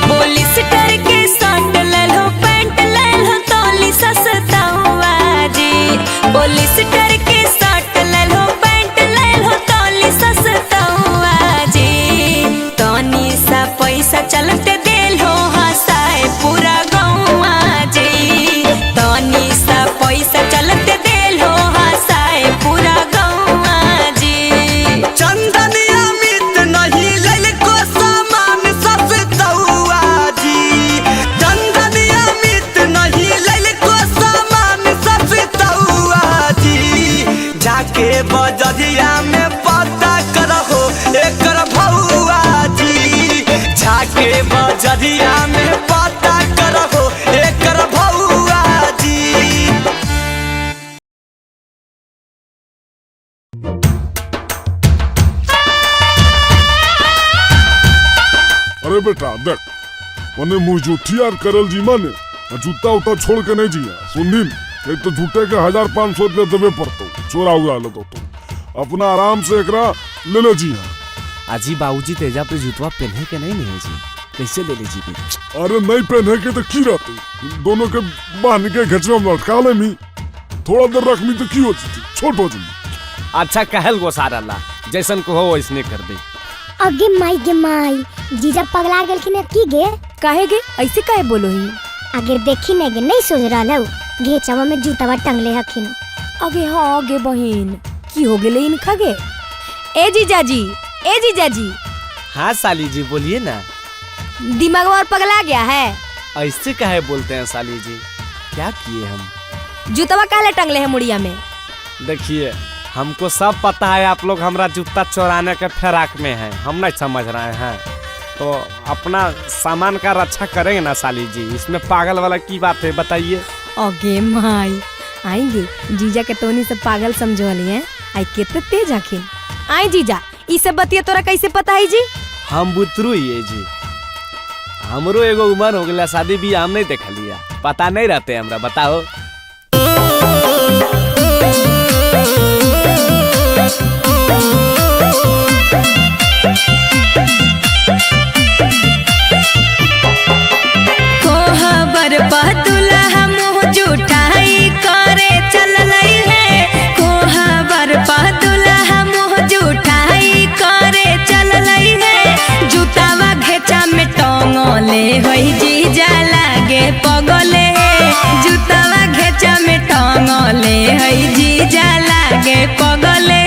पॉलिस्टर के शर्ट लेल हो, पैंट लेल हो, तौली सस्ता हुआ जी। पॉलिस्टर के शर्ट लेल हो, पैंट लेल हो, तौली सस्ता हुआ जी। तनी सा पैसा चलते देल हो, हंसाए पूरा गौवा जी। तनी सा पैसा चलते देल हो, हंसाए पूरा गौवा जी। चंदन अमित नहीं लेल को सामान सस्ता हुआ जी। चंदन अमित नहीं लेल को सामान सस्ता हुआ जी। जाके बजरिया में पता करहो एकर भौआ जी। जाके बजरिया में पता करहो एकर भौआ जी। अरे बेटा देख, मने मुँह जूठियार करल जी माने जूता उता छोड़ के नहीं जिया। सुनदिन नहीं तो जूते के 1500 रुपया देवे पड़तो, चोरा उड़ा लो तो अपना आराम से एकरा ले ले जिया। अजी बाबूजी तेजा पे जूतवा पहने के नहीं है जी, कैसे ले लीजिए? अरे नहीं पहने के तो की रहते, दोनों के बांध के घचवा में लटका ले मी। थोड़ा देर रख मी तो की होती थी, छोट हो जी। अच्छा कहल गो सारा ला, जैसन को हो वैसने कर दे। अगे माई जीजा पगला गेल कि की गे? काहे गे ऐसे काहे बोलो ही? अगर देखी नहीं गे, नहीं सोच रहा लो घेचवा में जूतावा टंगले हखिन। अगे हाँ गे बहिन, की हो गेले इनका गे? ए जीजाजी, ए जीजाजी। हाँ साली जी बोलिए ना। दिमाग और पगला गया है? ऐसे काहे बोलते हैं साली जी, क्या किए हम? जूतावा काहे टंगले है मुड़िया में? देखिए हमको सब पता है, आप लोग हमारा जूता चोराने के फिराक में हैं, हम नहीं समझ रहे हैं। तो अपना सामान का रक्षा करेंगे ना साली जी, इसमें पागल वाला की बात है बताइए। ओके माई आएंगे जीजा के तोनी से पागल समझो लिए हैं। आई कितने तेज आखिर। आई जीजा ई सब बतिया तोरा कैसे पता है जी? हम बुतरू ये जी, हमरो एगो उम्र हो गया, शादी भी हम नहीं देख लिया, पता नहीं रहते हमरा, बताओ। कोहबर पतुला मुँह जुठाई करे चललई है, कोहबर पतुला मुँह जुठाई करे चललई है, जूतावा घेचा में टंगले होई जीजा लागे पगले, जूतावा घेचा में टंगले होई जीजा लागे पगले,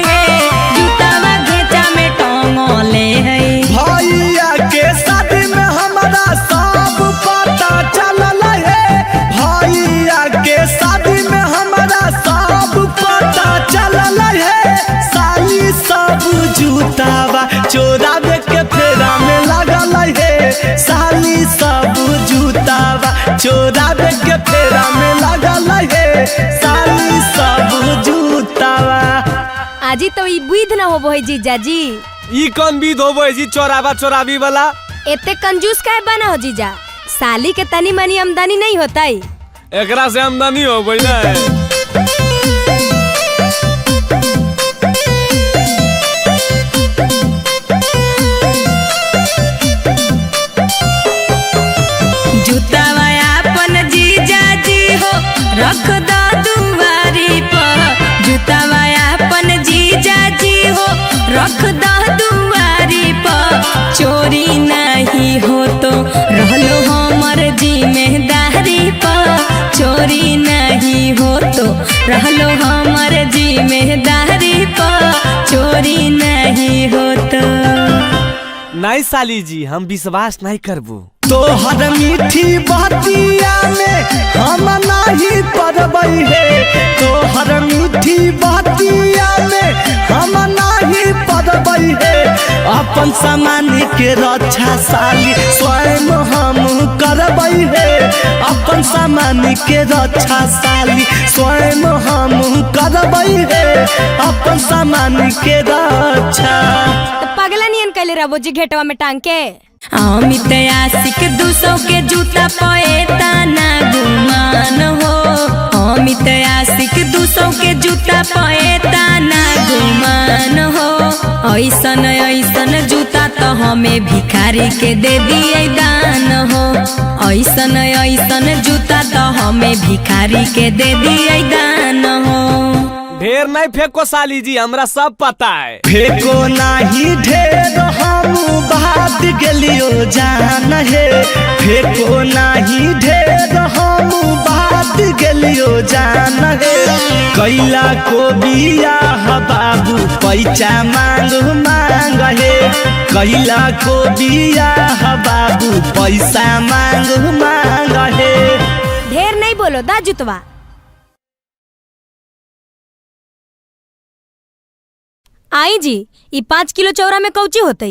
जूतावा घेचा में टंगले है। भैया के शादी में हमारा सब पता चलल है, भैया के शादी में हमारा सब पता चलल है, साली सब जूतावा चोरावे के फेरा में लगल है, साली सब जूतावा चोरावे के फेरा में लगल है, साली सब जूतावा। आजी तो ई बुध ना होबो है जीजा जी। ई कौन विध होबो जी चोरावा चोरावी वाला? इतने कंजूस काहे बना हो जीजा? साली के तनी मनी आमदनी नहीं होता है? एकरा से आमदनी होबो ना। जूतावा अपन जीजा जी हो रख दो दुआरी पर, जूतावा अपन जीजा जी हो रख दो दुआरी पर, चोरी नहीं हो तो रहलो हमर जिम्मेदारी पर, चोरी नहीं हो तो रहलो हमर जिम्मेदारी पर, चोरी नहीं हो तो। नहीं साली जी, हम विश्वास नहीं करबो। तोहर मीठी बतिया में हम नहीं पड़बै है, तोहर मीठी बतिया में हम नहीं पड़बै है, अपन सामान के रक्षा साली स्वयं हम करबै है, अपन सामान के रक्षा साली स्वयं हम करबै है, अपन सामान के रक्षा। तो पगला नियन कैले रहो जी घेटवा में टांग के। अमित आशिक 200 के जूता पैता ना गुमान हो, अमित आशिक 200 के जूता पैता ना गुमान हो, ऐसन ऐसन जूता तो हमें भिखारी के दे दिए दान हो, ऐसन ऐसन जूता तो हमें भिखारी के दे दिए दान हो। ढेर नहीं फेंको साली जी, हमरा सब पता है। फेंको नहीं ढेर हम बात गेलियो जान है, फेंको नहीं ढेर हम बात गेलियो जान है, कैला को बियाह बाबू पैसा मांग मांग है, कैला को बियाह बाबू पैसा मांग मांग है। ढेर नहीं बोलो दा जुतवा। आई जी ई 5 किलो चौरा में कौची होते?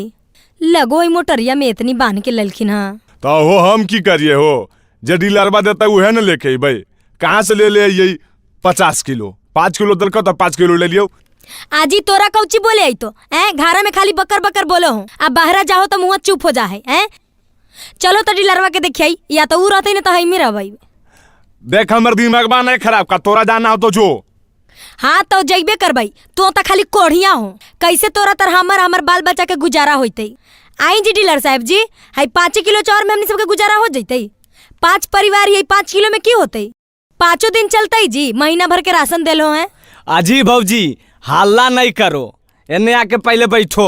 लगो ही मोटरिया में इतनी बांध के ललखिन। हाँ तो हो हम की करिए हो, जे डीलरवा देता है न लेके भाई, कहाँ से ले ले यही 50 किलो, 5 किलो दल तो 5 किलो ले लियो। आजी तोरा कौची बोले आई तो घारा में खाली बकर बकर बोलो हूँ, अब बाहर जाओ तो मुँह चुप हो जा है। चलो तो डीलरवा के देखिए, या तो वो रहते न तो है मेरा भाई। देख हमर दिमाग बा नहीं खराब का, तोरा जाना हो तो जो। हाँ तो जइबे करबई, तू तो खाली कोढ़िया हो, कैसे तोरा तर हमर बाल बच्चा के गुजारा होते। आई जी डीलर साहब जी, हाई 5 किलो चाउर में हमनी सबके गुजारा हो जैते। 5 परिवार यही 5 किलो में की होते? 5 दिन चलते जी, महीना भर के राशन देलो है। अजी भौजी हल्ला नहीं करो, एने आके पहले बैठो।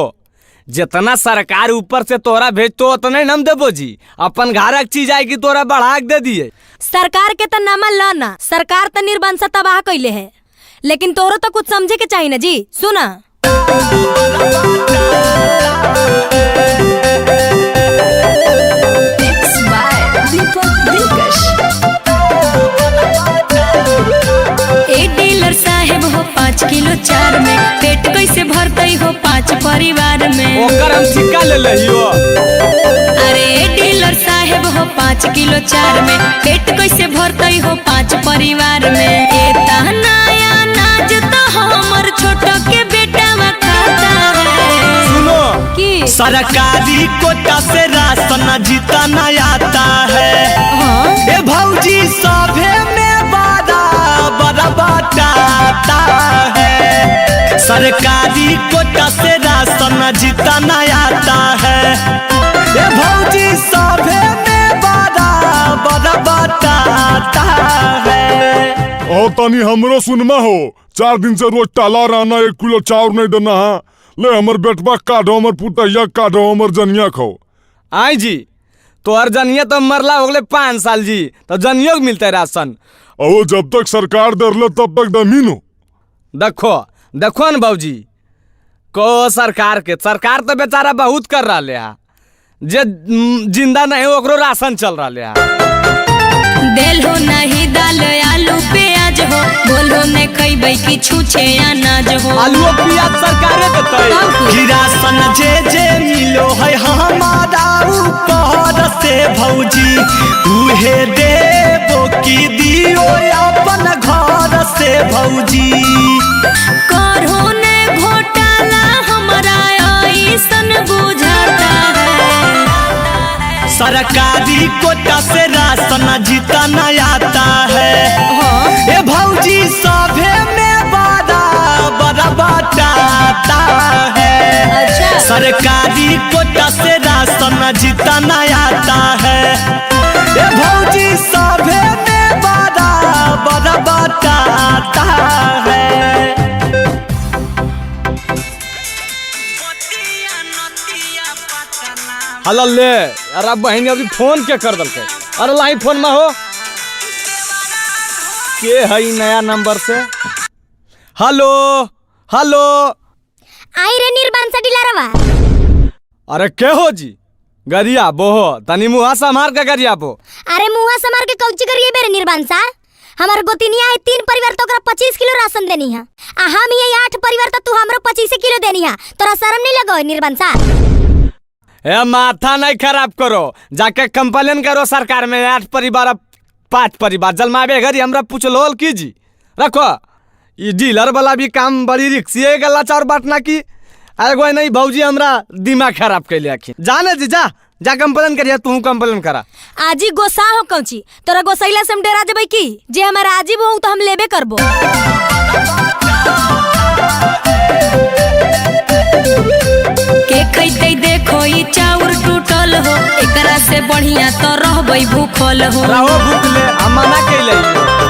जितना सरकार ऊपर से तोरा भेजतो उतने हम देबो जी, अपन घरक चीज आएगी तोरा बढ़ा के दे दिए। सरकार के तो नामा लाना, सरकार तो निर्बंसा तबाह कैले है, लेकिन तोरो तो कुछ समझे के चाहिए ना जी। सुना डीलर साहेब हो 5 किलो चार में पेट कैसे भरते हो 5 परिवार में, ओकर हम ठिका ले लियो। अरे डीलर साहेब हो 5 किलो चार में पेट कैसे भरते हो 5 परिवार में, एता नया नाज तो हमर छोट के सरकारी कोटा से राशन जीतना आता है। ए भौजी सभे में बड़ा बाटाता है। सरकारी कोटा से राशन जीतना आता है। ए भौजी सभे में बड़ा बाटाता है। और तनी हमरो सुनमा हो, 4 दिन से रोज टाला रहना, 1 किलो चाउर नहीं देना है। ले हमर बेटवा काढ़ो, हमर पुतैया काढ़ो, हमर जनिया खो। आई जी तो हर जनिया तो मरला हो गए 5 साल जी, तो जनियो मिलता है राशन। और जब तक सरकार दरले तब तक दमीनो। देखो न बाबूजी को सरकार सरकार तो बेचारा बहुत कर रहा है, जे जिंदा नहीं ओकरो राशन चल रहा है। देल हो नहीं दाल आलू प्याज हो, बोलो ने खइबै कि छूछे अनाज हो। आलू प्याज सरकारे देतै कि राशन जे मिलो है हमारा ऊपर से भौजी, उहे देबो कि दियो अपन घर से भौजी। करहो ने घोटाला हमरा ऐसन बुझाता है। सरकारी कोटा से राशन जीतना आता है। ए भौजी सभे में बड़ा बाटाता है। सरकारी कोटा से राशन जीतना आता है। ए भौजी सभे में बड़ा बाटाता है। हला ले अरे बहनी अभी फोन के कर दल के। अरे लाई फोन में हो के है नया नंबर से। हेलो हेलो आई रे निर्बांसा डिलारवा। अरे के हो जी गरिया बोहो तनी मुहा संभार के गरिया बो। अरे मुहा संभार के कौची करिए बेरे निर्बांसा। हमार गोतिनिया है 3 परिवार तो ओकरा 25 किलो राशन देनी है। आ हम ये 8 परिवार तो तू हमरो 25 किलो देनी है। तोरा शर्म नहीं लगो निर्बांसा? ए माथा नहीं खराब करो, जाके कंप्लेन करो सरकार में। 8 परिवार 5 परिवार जलमावे घरी हमरा पूछलोल की जी। रखो ये डीलर वाला भी काम बड़ी रिक्सी गला चार बांटना की। एगो नहीं भौजी हमरा दिमाग खराब कैले आखिर। जाने जी जा कंप्लेन करिया, तू कंप्लेन करा। आजी गोसा हो कौची तोरा गोसैला से हम डेरा देबै की? जे हमारा आजी बहु तो हम लेबे करबो। के खैते देखो ई चाउर टूटल हो, एकरा से बढ़िया तो रहबै भूखल हो। रहो भूखले अमाना कैले।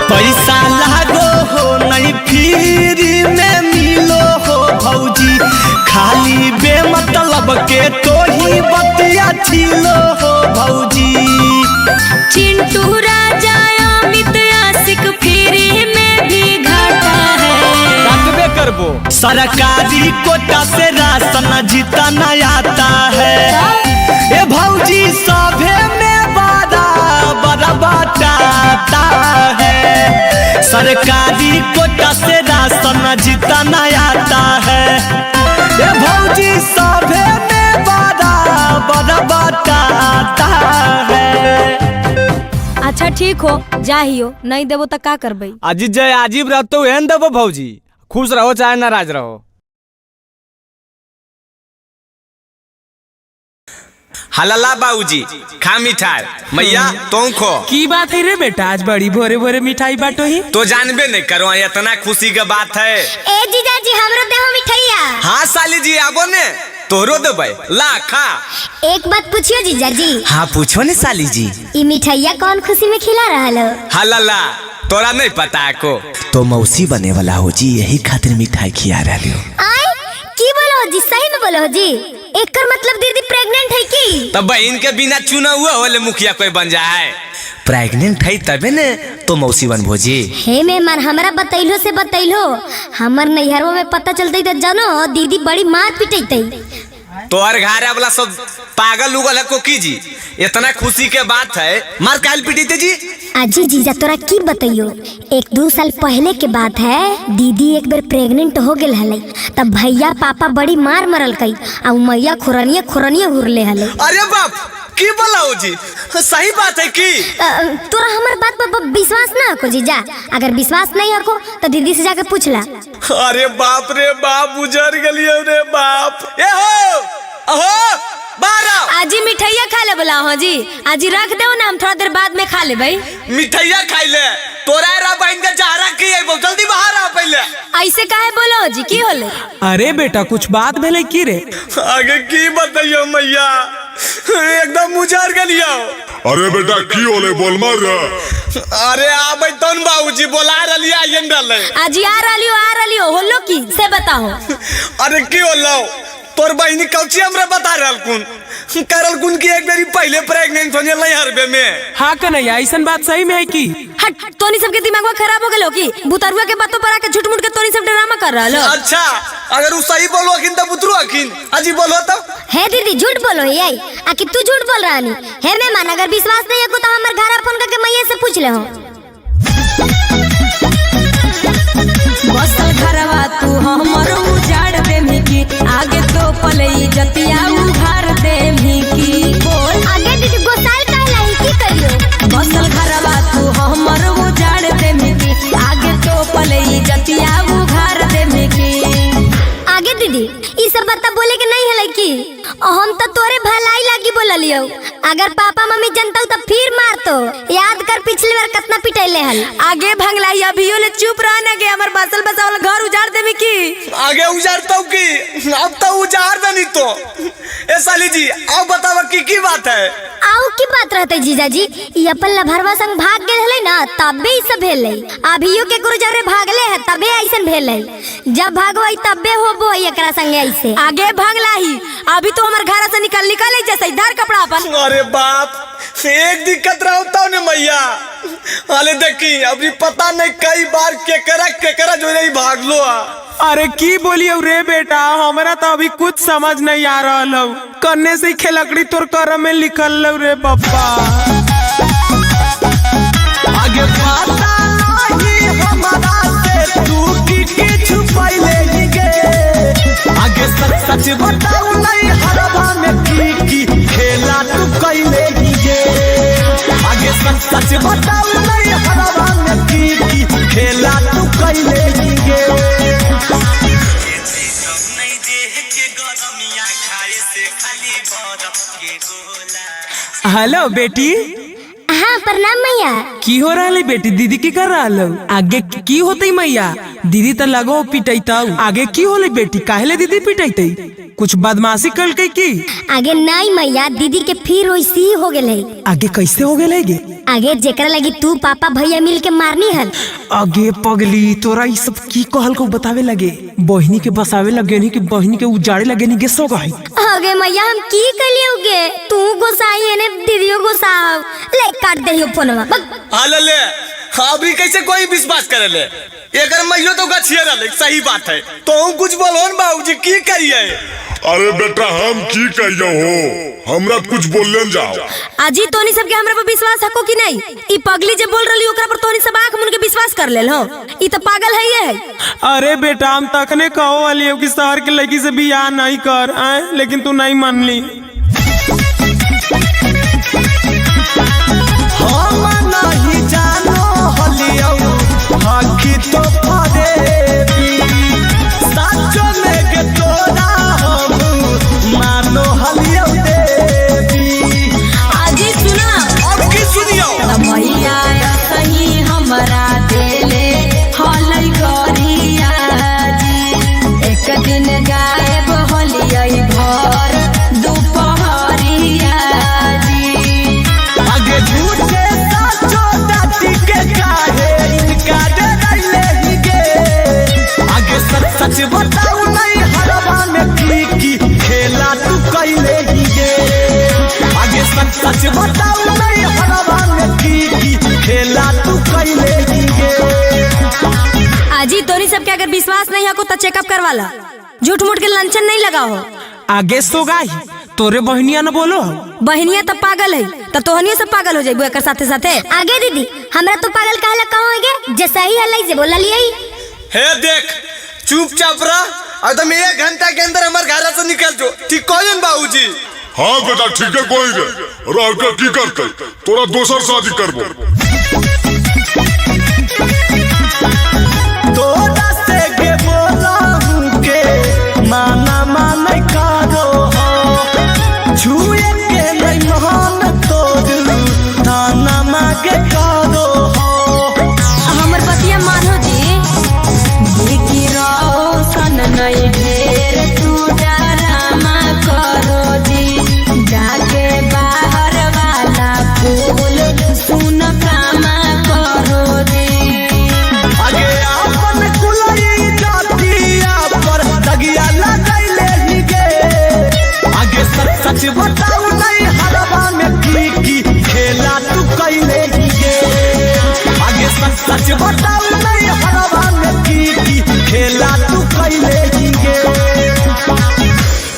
पैसा लागो हो नहीं फ्री में मिलो हो भौजी, खाली बेमतलब के तो ही बतिया छिलो हो भौजी। चिंटू राजा अमित आशिक फ्री में भी घाटा है। काटबे करबो। सरकारी कोटा से राशन जीतना आता है। ए भौजी सभे में बड़ा बाटाता है। सरकारी कोटा से राशन जीतना आता है। ए भौजी सभे में बड़ा बाटाता है। अच्छा ठीक हो जाहियो, नहीं देबो तो का करबै? अजी जय अजीब रहतो एहन देबो भौजी। खुश रहो चाहे नाराज रहो। हलला बाबूजी खा मिठाई, मैया तुम खो। की बात है रे बेटा, आज बड़ी भोरे भोरे मिठाई बांटो ही? तो जानबे नहीं करो इतना खुशी के बात है। ए जीजाजी हमरो देहो मिठाइया। हाँ साली जी आबो ने तोरो देबै ला खा। एक बात पूछियो जीजाजी। हाँ पूछो ने साली जी। ई मिठाइया कौन खुशी में खिला रहल हो? हलला तोरा नहीं पता को? तो मौसी बने वाला हो जी, यही खातिर मिठाई खिया रहे हो। आय की बोलो जी? सही में बोलो जी? एकर मतलब दीदी प्रेग्नेंट है की? तब बहन के बिना चुना हुआ होले मुखिया कोई बन जाए। प्रेग्नेंट है तबे ने तो मौसी बन भोजी। हे मेहमान हमरा बतैलो से बतैलो, हमर नैहरवा में पता चलते तो जानो दीदी बड़ी मार पिटैते। तो हर घर वाला सब पागल उगल है को की जी, इतना खुशी के बात है मार काल पिटी जी। अजी जीजा तोरा की बताइयो, 1-2 साल पहले के बात है। दीदी एक बार प्रेग्नेंट हो गेल हले, तब भैया पापा बड़ी मार मरल कई आ मैया खुरनिया हुरले हले। अरे बाप की बोला हो जी, सही बात है की? तोरा हमर बात पर विश्वास ना हो जीजा? अगर विश्वास नहीं हो तो दीदी से जाके पूछ ला। अरे बाप रे बाप, उजर गलियो रे बाप। ए हो अहो बारह आजी मिठाइया खा ले बोला हो जी। आजी रख दो ना, हम थोड़ा देर बाद में खा ले भाई। मिठाइया खाई ले तोरा रा बहन के जहरा की है, जल्दी बाहर आ पहले। ऐसे काहे बोलो हो जी, की होले? अरे बेटा कुछ बात भेले की रे? आगे की बताइयो मैया, एकदम मुझार गलिया। अरे बेटा की होले बोल मार। अरे आबै तन बाबूजी बोला रलिया आयन डाले। आजी आ रही हो होलो की से बताओ। अरे की होलो तोर बहनी कौची हमरा बता रहल कुन की एक बेरी पहले प्रेग्नेंट होने लई हरबे में। हाँ कन्हैया ऐसा बात सही में है की? हट, तोनी सबके दिमाग खराब हो गेलो की? बुतरुआ के बातों पर आके झूठ मूठ के तोनी सब ड्रामा कर रहलो। अच्छा अगर उ सही बोलो अखिन त बुतरू अखिन अजी बोलो तो। है दीदी झूठ बोलो यही आखिर तू झूठ बोल रहा नहीं है। मैं मान अगर विश्वास नहीं है तो हमारे घर फोन करके मैया से पूछ ले हो। बसल घरवा तू हमर उजाड़ देमी की, आगे तो पलई जतिया उघार देमी की। बोल आगे दीदी गोसाल काहे लाई की करियो? बसल घरवा तू हमर उजाड़ देमी की, आगे तो पलई जतिया उघार देमी की। आगे दीदी ई सब बात बोले के नहीं है की? हम तो तोरे भलाई लागी बोललियो। अगर पापा मम्मी जानता तो फिर मारतो। याद कर पिछली बार कितना पिटैले हल। आगे भंगलाई अभियो ले चुप रह ना के हमर बसल बसावल घर उजाड़ देमी की। आगे उजाड़ता की अब तो उजाड़ दनी तो। ए साली जी अब बतावा की बात है? आउ की बात रहते जीजा जी, ई अपन लभरवा संग भाग गेल हले ना तबे ई सब भेलै। अभियो के गुरुजरे भागले है तबे ऐसन भेलै। जब भागवई तबे होबो एकरा संगे ऐसे। आगे भंगलाई अभी तो हमर घर से निकल जैसे इधर कपड़ा अपन। अरे बाप एक दिक्कत रहता ने मैया। अरे देखी अभी पता नहीं कई बार केकरा जो नहीं भागलो। अरे की बोलियो रे बेटा, हमरा तो अभी कुछ समझ नहीं आ रहा लो। करने से खेलकड़ी तोर करम में लिखल लो रे पप्पा। आगे पता नहीं हमारा से तू की छुपाइले ही गे। आगे सच बताऊ नहीं हरवा में की खेला तू कइले ही गे। आगे सच बताऊ नहीं हरवा में की खेला तू कइले ही गे। हेलो बेटी। हाँ प्रणाम मैया। की हो रहा है बेटी? दीदी की कर रहा लो? आगे की होते मैया? दीदी तो लगो पिटैता। आगे की होले बेटी? काहेले दीदी पिटैते? कुछ बदमाशी कर के की? आगे नहीं मैया, दीदी के फिर वैसी ही हो गेल है। आगे कैसे हो गेल गे? आगे जेकरा लगी तू पापा भैया मिल के मारनी हल। आगे पगली तोरा ई सब की कहल को बतावे लगे? बहनी के बसावे लगे नहीं कि बहनी के उजाड़े लगे नहीं? गेसो गई आगे मैया हम की कलियोगे? तू गोसाई है ने दीदियो गोसाव ले काट देहियो फोनवा। हाल ले अभी कैसे कोई विश्वास करे ले? एकर महिलो तो गछिए रहले। सही बात है तो कुछ बोलो न बाबूजी की करिए? अरे बेटा हम की कहियो हो, हमरा कुछ बोलने जाओ। आजी तोनी सबके हमरा पर विश्वास हको कि नहीं? ई पगली जे बोल रही ओकरा पर तोनी सब आंख मुन के विश्वास कर लेल हो? ई तो पागल है ये। अरे बेटा हम तखने कहो वाली कि शहर के लड़की से बियाह नहीं कर आए, लेकिन तू नहीं मान ली। हम नहीं जानो हलियो आखी तो फरेबी। साचो में के तोरा हम मानो हलियो देवी। आजी सुना अब की सुनियो? मैया कहीं हमरा देले हलई करिया जी। एक दिन गायब होलियई भर दुपहरिया जी। आगे झूठे साचो दाती के काहे इनका डरैले ही गे। आगे सच बताऊ नहीं हरवा में की खेला तू कइले ही गे। आगे सच बताऊ नहीं हरवा में की खेला तू कइले ही गे। आजी तोनी सबके अगर विश्वास नहीं हको तो चेकअप करवा ला। झूठ मूठ के लंचन नहीं लगाओ। आगे सोगाई तोरे बहनिया न बोलो? बहनिया तो पागल है तो तोहनियो सब पागल हो जाइबो एकर साथे साथे। आगे दीदी हमरा तो पागल काहे ला कहोगे? जे सही है लई जे बोला लियई। हे देख चुपचाप रह। एकदम 1 घंटा के अंदर हमारे घर से निकल जो। ठीक कहन बाबूजी? हाँ बेटा ठीक है कोई रे रह के की करते तोरा दोसर शादी करबो। तोरा से के बोला हूँ के माना माना करो हो। सच बताऊ नहीं हरवा में की खेला तू कैले गे आगे सच बताऊ नहीं हरवा में की खेला तू कैले गे।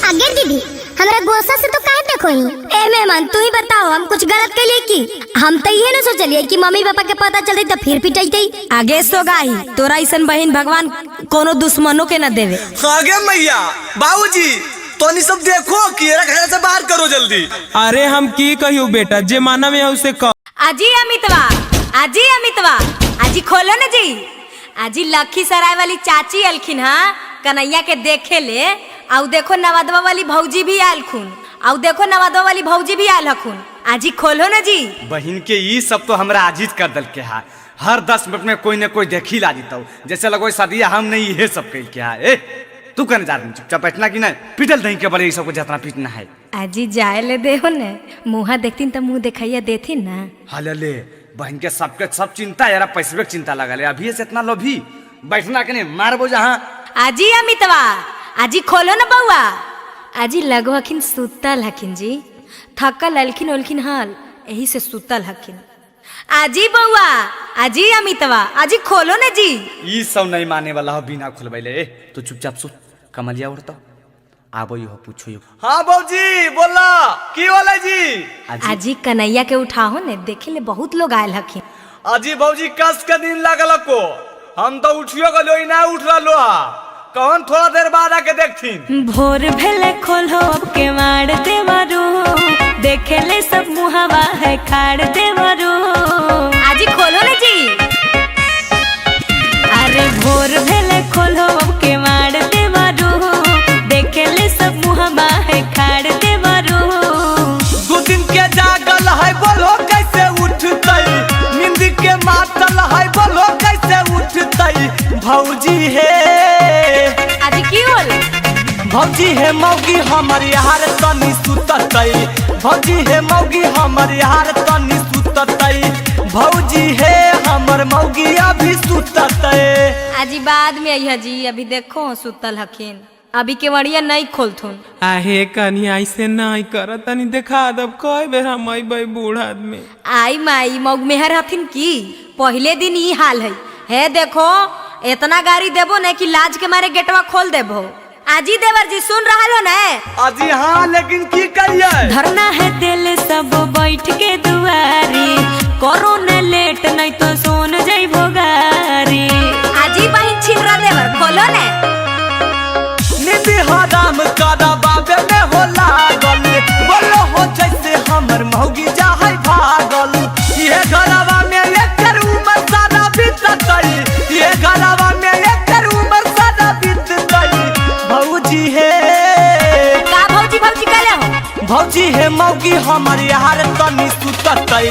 आगे दीदी हमरा गोसा से तो काहे देखो ही ए मेहमान तू ही बताओ हम कुछ गलत कर लिए की हम तो ये ना सोचलिए कि मम्मी पापा के पता चलते तो फिर पिटाई आगे सो गाई तोरा ऐसन बहन भगवान कोनो दुश्मनों के न देवे। आगे मैया बाबूजी तो सब देखो कि घर से बाहर करो जल्दी। अरे हम की कहियो बेटा जे माना में उसे कह। आजी अमितवा आजी खोलो न जी। आजी लखीसराय वाली चाची अलखिन हाँ कन्हैया के देखे ले आउ देखो नवादवा वाली भौजी भी आयल खून आउ देखो नवादवा वाली भौजी भी आयल हखून। आजी खोलो न जी। बहन के ये सब तो हमरा आजीज कर दल के है हर 10 मिनट में कोई न कोई देखी ला देता जैसे लगो सदिया हम नहीं ये सब कह के है। तू कहने जा रही चुपचाप बैठना कि नहीं पिटल नहीं के बड़े सबको जितना पीटना है। आजी जाए ले दे हो न मुँह देखतीन तो मुँह दिखाइया देथिन ना। हले ले बहन के सबके सब चिंता यार पैसे की चिंता लगा ले अभी से इतना लोभी बैठना के नहीं मारबो जहाँ। आजी अमितवा आजी खोलो न बउआ। आजी लगो हखिन सुतल हखिन जी थकल अलखिन ओलखिन हाल यही से सुतल हखिन। आजी बउआ आजी अमितवा आजी खोलो न जी। ये सब नहीं माने वाला हो बिना खुलबैले तू चुपचाप सुत कमलिया उड़ता आबो हो पूछो यो। हाँ बाबूजी बोला की वाला जी। आजी कन्हैया के उठाओ ने देखे ले बहुत लोग आयल हखिन। आजी बाबूजी कस के दिन लागल को हम तो उठियो गलो ना उठ रहा कौन थोड़ा देर बाद आके देखथिन। भोर भेले खोलो के मार देवरू देखे ले सब मुहावा है खाड़ देवरू। आजी खोलो न जी। अरे भोर भेले खोलो के मार देवरू देखे ले सब मुहावा है खाड़ देवरू। 2 दिन के जागल है बोलो कैसे उठतई नींद के मातल है बोलो कैसे उठतई भौजी है। आजी की होल भौजी है मौगी हमर यार तनी सुततई भौजी है मौगी हमर यार तनी सुततई भौजी है हमर मौगी अभी सुततई। आजी बाद में आई जी अभी देखो सुतल हखिन अभी केवड़िया नहीं खोलथुन। आहे कन्या ऐसे नहीं कर तनी देखा दब कई बेर हम अइबै बूढ़ आदमी। आई माई मौग मेहर हथिन की पहले दिन ही हाल है देखो इतना गाड़ी देबो न कि लाज के मारे गेटवा खोल देबो। आजी देवर जी सुन रहा हो न। आजी हाँ लेकिन की करिए धरना है दिल सब बैठ के दुआरी करो न लेट नहीं तो सोन जाइबो गारी। आजी बहिन छिलरा देवर खोलो न। निधि हराम करा बाबे में हो लागल बोलो हो जैसे हमर मौगी जाहै भागल ये घरवा में एकर उम्र सारा बीततई ये घरवा में एकर उम्र सारा बीततई भौजी है का भौजी भौजी कहले हो। भौजी है मौगी हमर यार तनी सुततई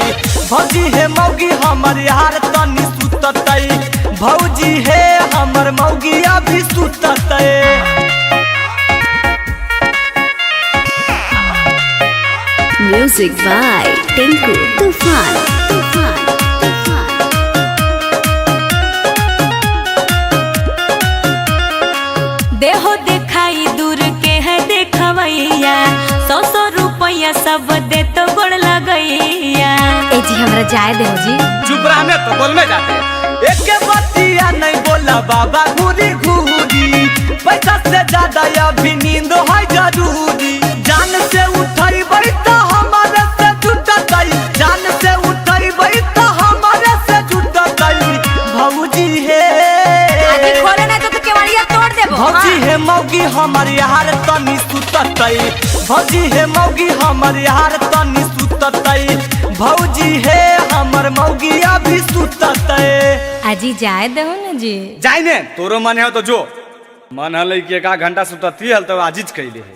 भौजी है मौगी हमर यार तनी सुततई भौजी है हमर मौगी अभी सुततई। म्यूजिक बाय टिंकू तूफान। देहो दिखाई दूर के है देखवैया 100 रुपया सब दे तो गोड़ लगैया। ए जी हमरा जाए दे जी। चुप रहने तो बोल में जाते एक बतिया नहीं बोला बाबा घूरी घूरी पैसा से ज्यादा अभी नींद है जरूरी जान से उठाई तो हमारे से जुटतई जान से उठाई तो हमारे से जुटतई भौजी है। आजी खोले ना तो केवड़िया तोड़ देबो। भौजी है मौगी हमर यार तनी सुततई भौजी है मौगी हमर यार तनी सुततई भौजी है हमर मौगी अभी सुततई। आजी जाए दे न जी। जाए ने तोरो मन है तो जो मन हल कि 1 घंटा सुतती हल तो आजीज कैले है।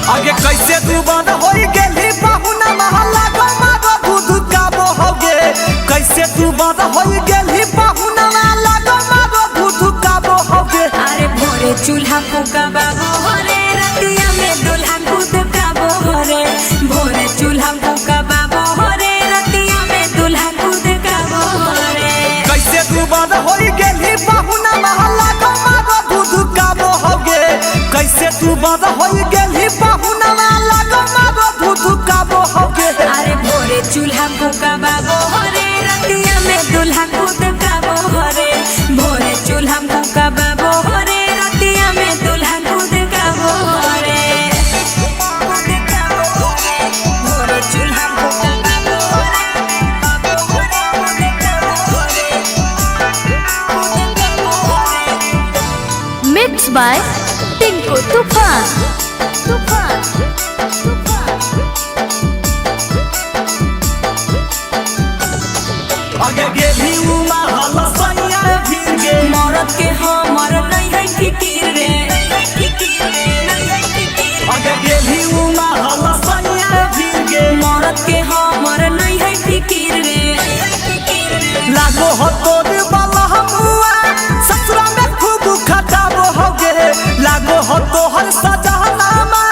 आगे कैसे दुबारा होई गेली बहुना महल्ला गो मारो बुध का बो होगे कैसे तू बड़ होई गेली बहुनवा लागो मारो धुधुकाबो होगे अरे भोरे चूल्हा फूकाबो रे रतिया में दूल्हा कूदकाबो रे भोरे चूल्हा फूकाबो रे रतिया में दूल्हा कूदकाबो रे कैसे तू बड़ होई गेली बहुनवा लागो मारो धुधुकाबो होगे कैसे तू बड़ होई गेली बहुनवा लागो मारो धुधुकाबो होगे अरे भोरे चूल्हा फूकाबो रे रतिया में दूल्हा कूदकाबो रे भोरे चूल्हा फूकाबो रे रतिया में दूल्हा कूदकाबो रे भोरे चूल्हा फूकाबो मिक्स बाय टिंकू तूफान आगे गेली उमा हलसैया फिर गे मरद के हमर नहीं है फिकिर रे आगे गेली उमा हलसैया फिर गे मरद के हमर नहीं है फिकिर रे लागो हो तोर वाला हमुआ ससुरा में खूब खटाबो होगे लागो हो तोहर सजनामा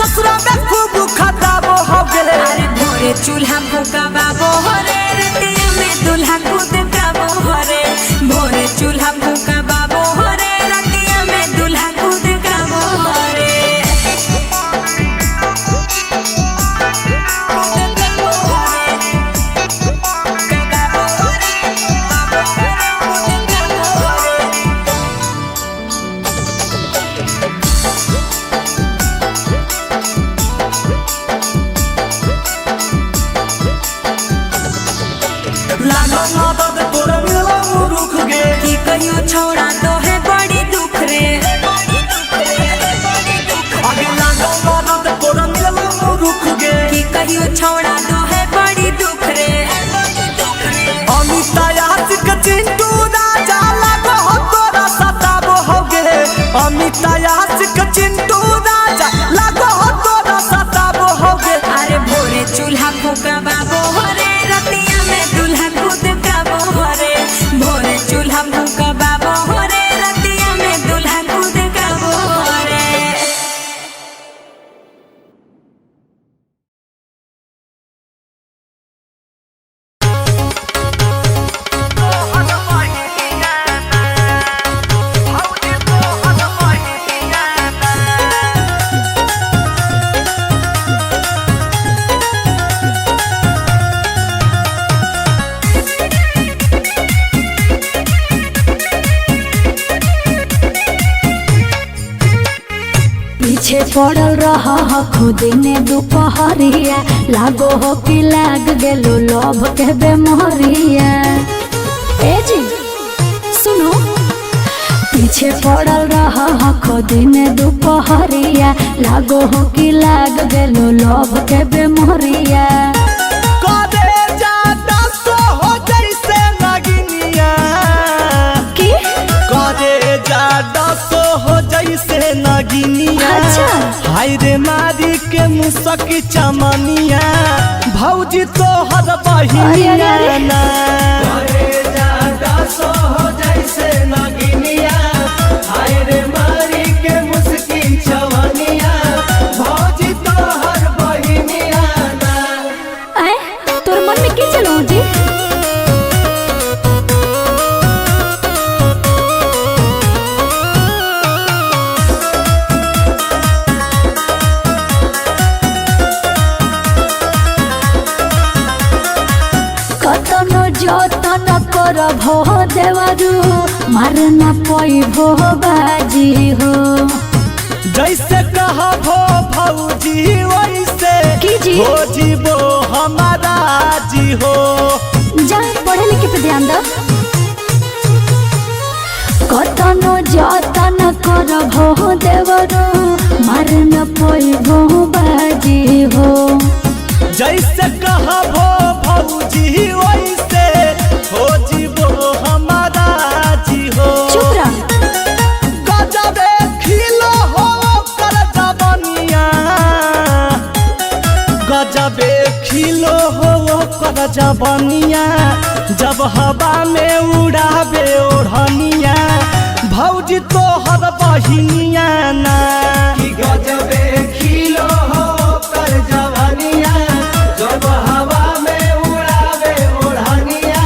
ससुरा में खूब खटाबो होगे अरे भोरे चूल्हा फूकाबो रे रतिया में दूल्हा कूदकाबो रे भोरे चूल्हा फूकाबो रे रतिया में दूल्हा कूदकाबो रे लागो मदद तोर मिला रुक गे की कहियो छोड़ा तो है बड़ी दुख रे आगे लागो मदद तोर मिला रुक गे की कहियो छोड़ा तो है बड़ी दुख रे अमिता यासिक चिंटू राजा लागो हो तोरा सताबो होगे अमिता यासिक चिंटू राजा लागो हो तोरा सताबो होगे अरे भोरे चूल्हा फूकाबो रे रतिया में दूल्हा कूदकाबो रे भोरे चूल्हा फूकाबो रे रतिया में दूल्हा कूदकाबो रे पीछे पड़ल रहा खुद ने दोपहरिया लागो हो कि लाग गेलो लोभ के बेमोहरिया ए जी सुनो पीछे पड़ल रहा खुद ने दोपहरिया लागो हो कि लाग गेलो लोभ के बेमोहरिया करे जाता सो हो जैसे नगिनिया की करे जाता सो हो जैसे नगिनिया अच्छा। हाय रे मारी के मुसकी चमनिया भौजी तो हर बहिनिया अरे, अरे, अरे। ना करे जाता सो हो जैसे नगिनिया हाय रे मारी के मुसकी चमनिया भौजी तो हर बहिनिया ना आए तोर मन में की चलो जी कतनो जतन करभो देवरू मारना पैभो बाजी हो जैसे कहबो भौजी वैसे की जी? हो जीवो हमारा जी हो जा पढ़े लिखे पे ध्यान दो कतनो जतन करभो देवरू मारना पैभो बाजी हो जैसे कहबो भौजी वैसे हो जीवो हमारा जी हो चुप रह गजबे खिलो हो कर जबनिया गजबे खिलो हो कर जबनिया जब हवा में उड़ावे ओढ़निया भौजी तोहर बहिनिया ना कि गजबे खिलो हो कर जवानिया जब हवा में उड़ावे ओढ़निया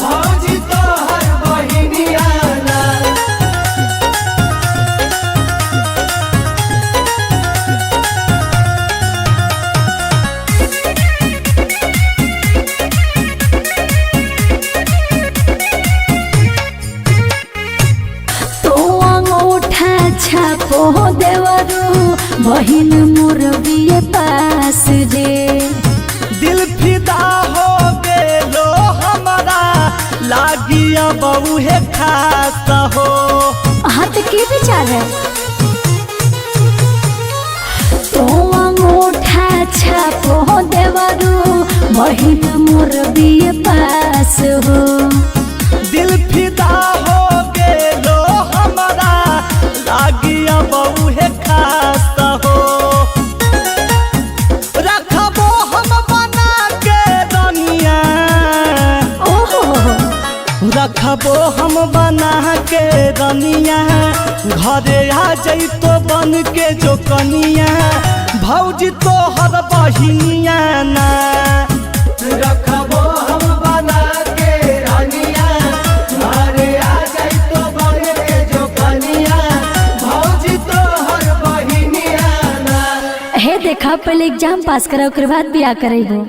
भौजी तोहर बहिनिया ना। छापो देवरू बहिन मोर बिये पास रे दिल फिदा हो गेलो हमारा लागिया बहू है खास हो। हाथ के विचार है तो अंगूठा छापो देवरू बहिन मोर बिये पास हो दिल फिदा हो गेलो हमारा लागिया बहू है खास हो। रखबो हम बना के रनिया रखबो हम बना के रनिया घरे आ जइतो बन के जो कनिया भौजी तोहर बहिनिया ना रखबो हम बना के रनिया घरे आ जइतो बन के जो कनिया भौजी तोहर बहिनिया ना। हे देखा पहले एग्जाम पास करा ओकर बाद बियाह करेबो।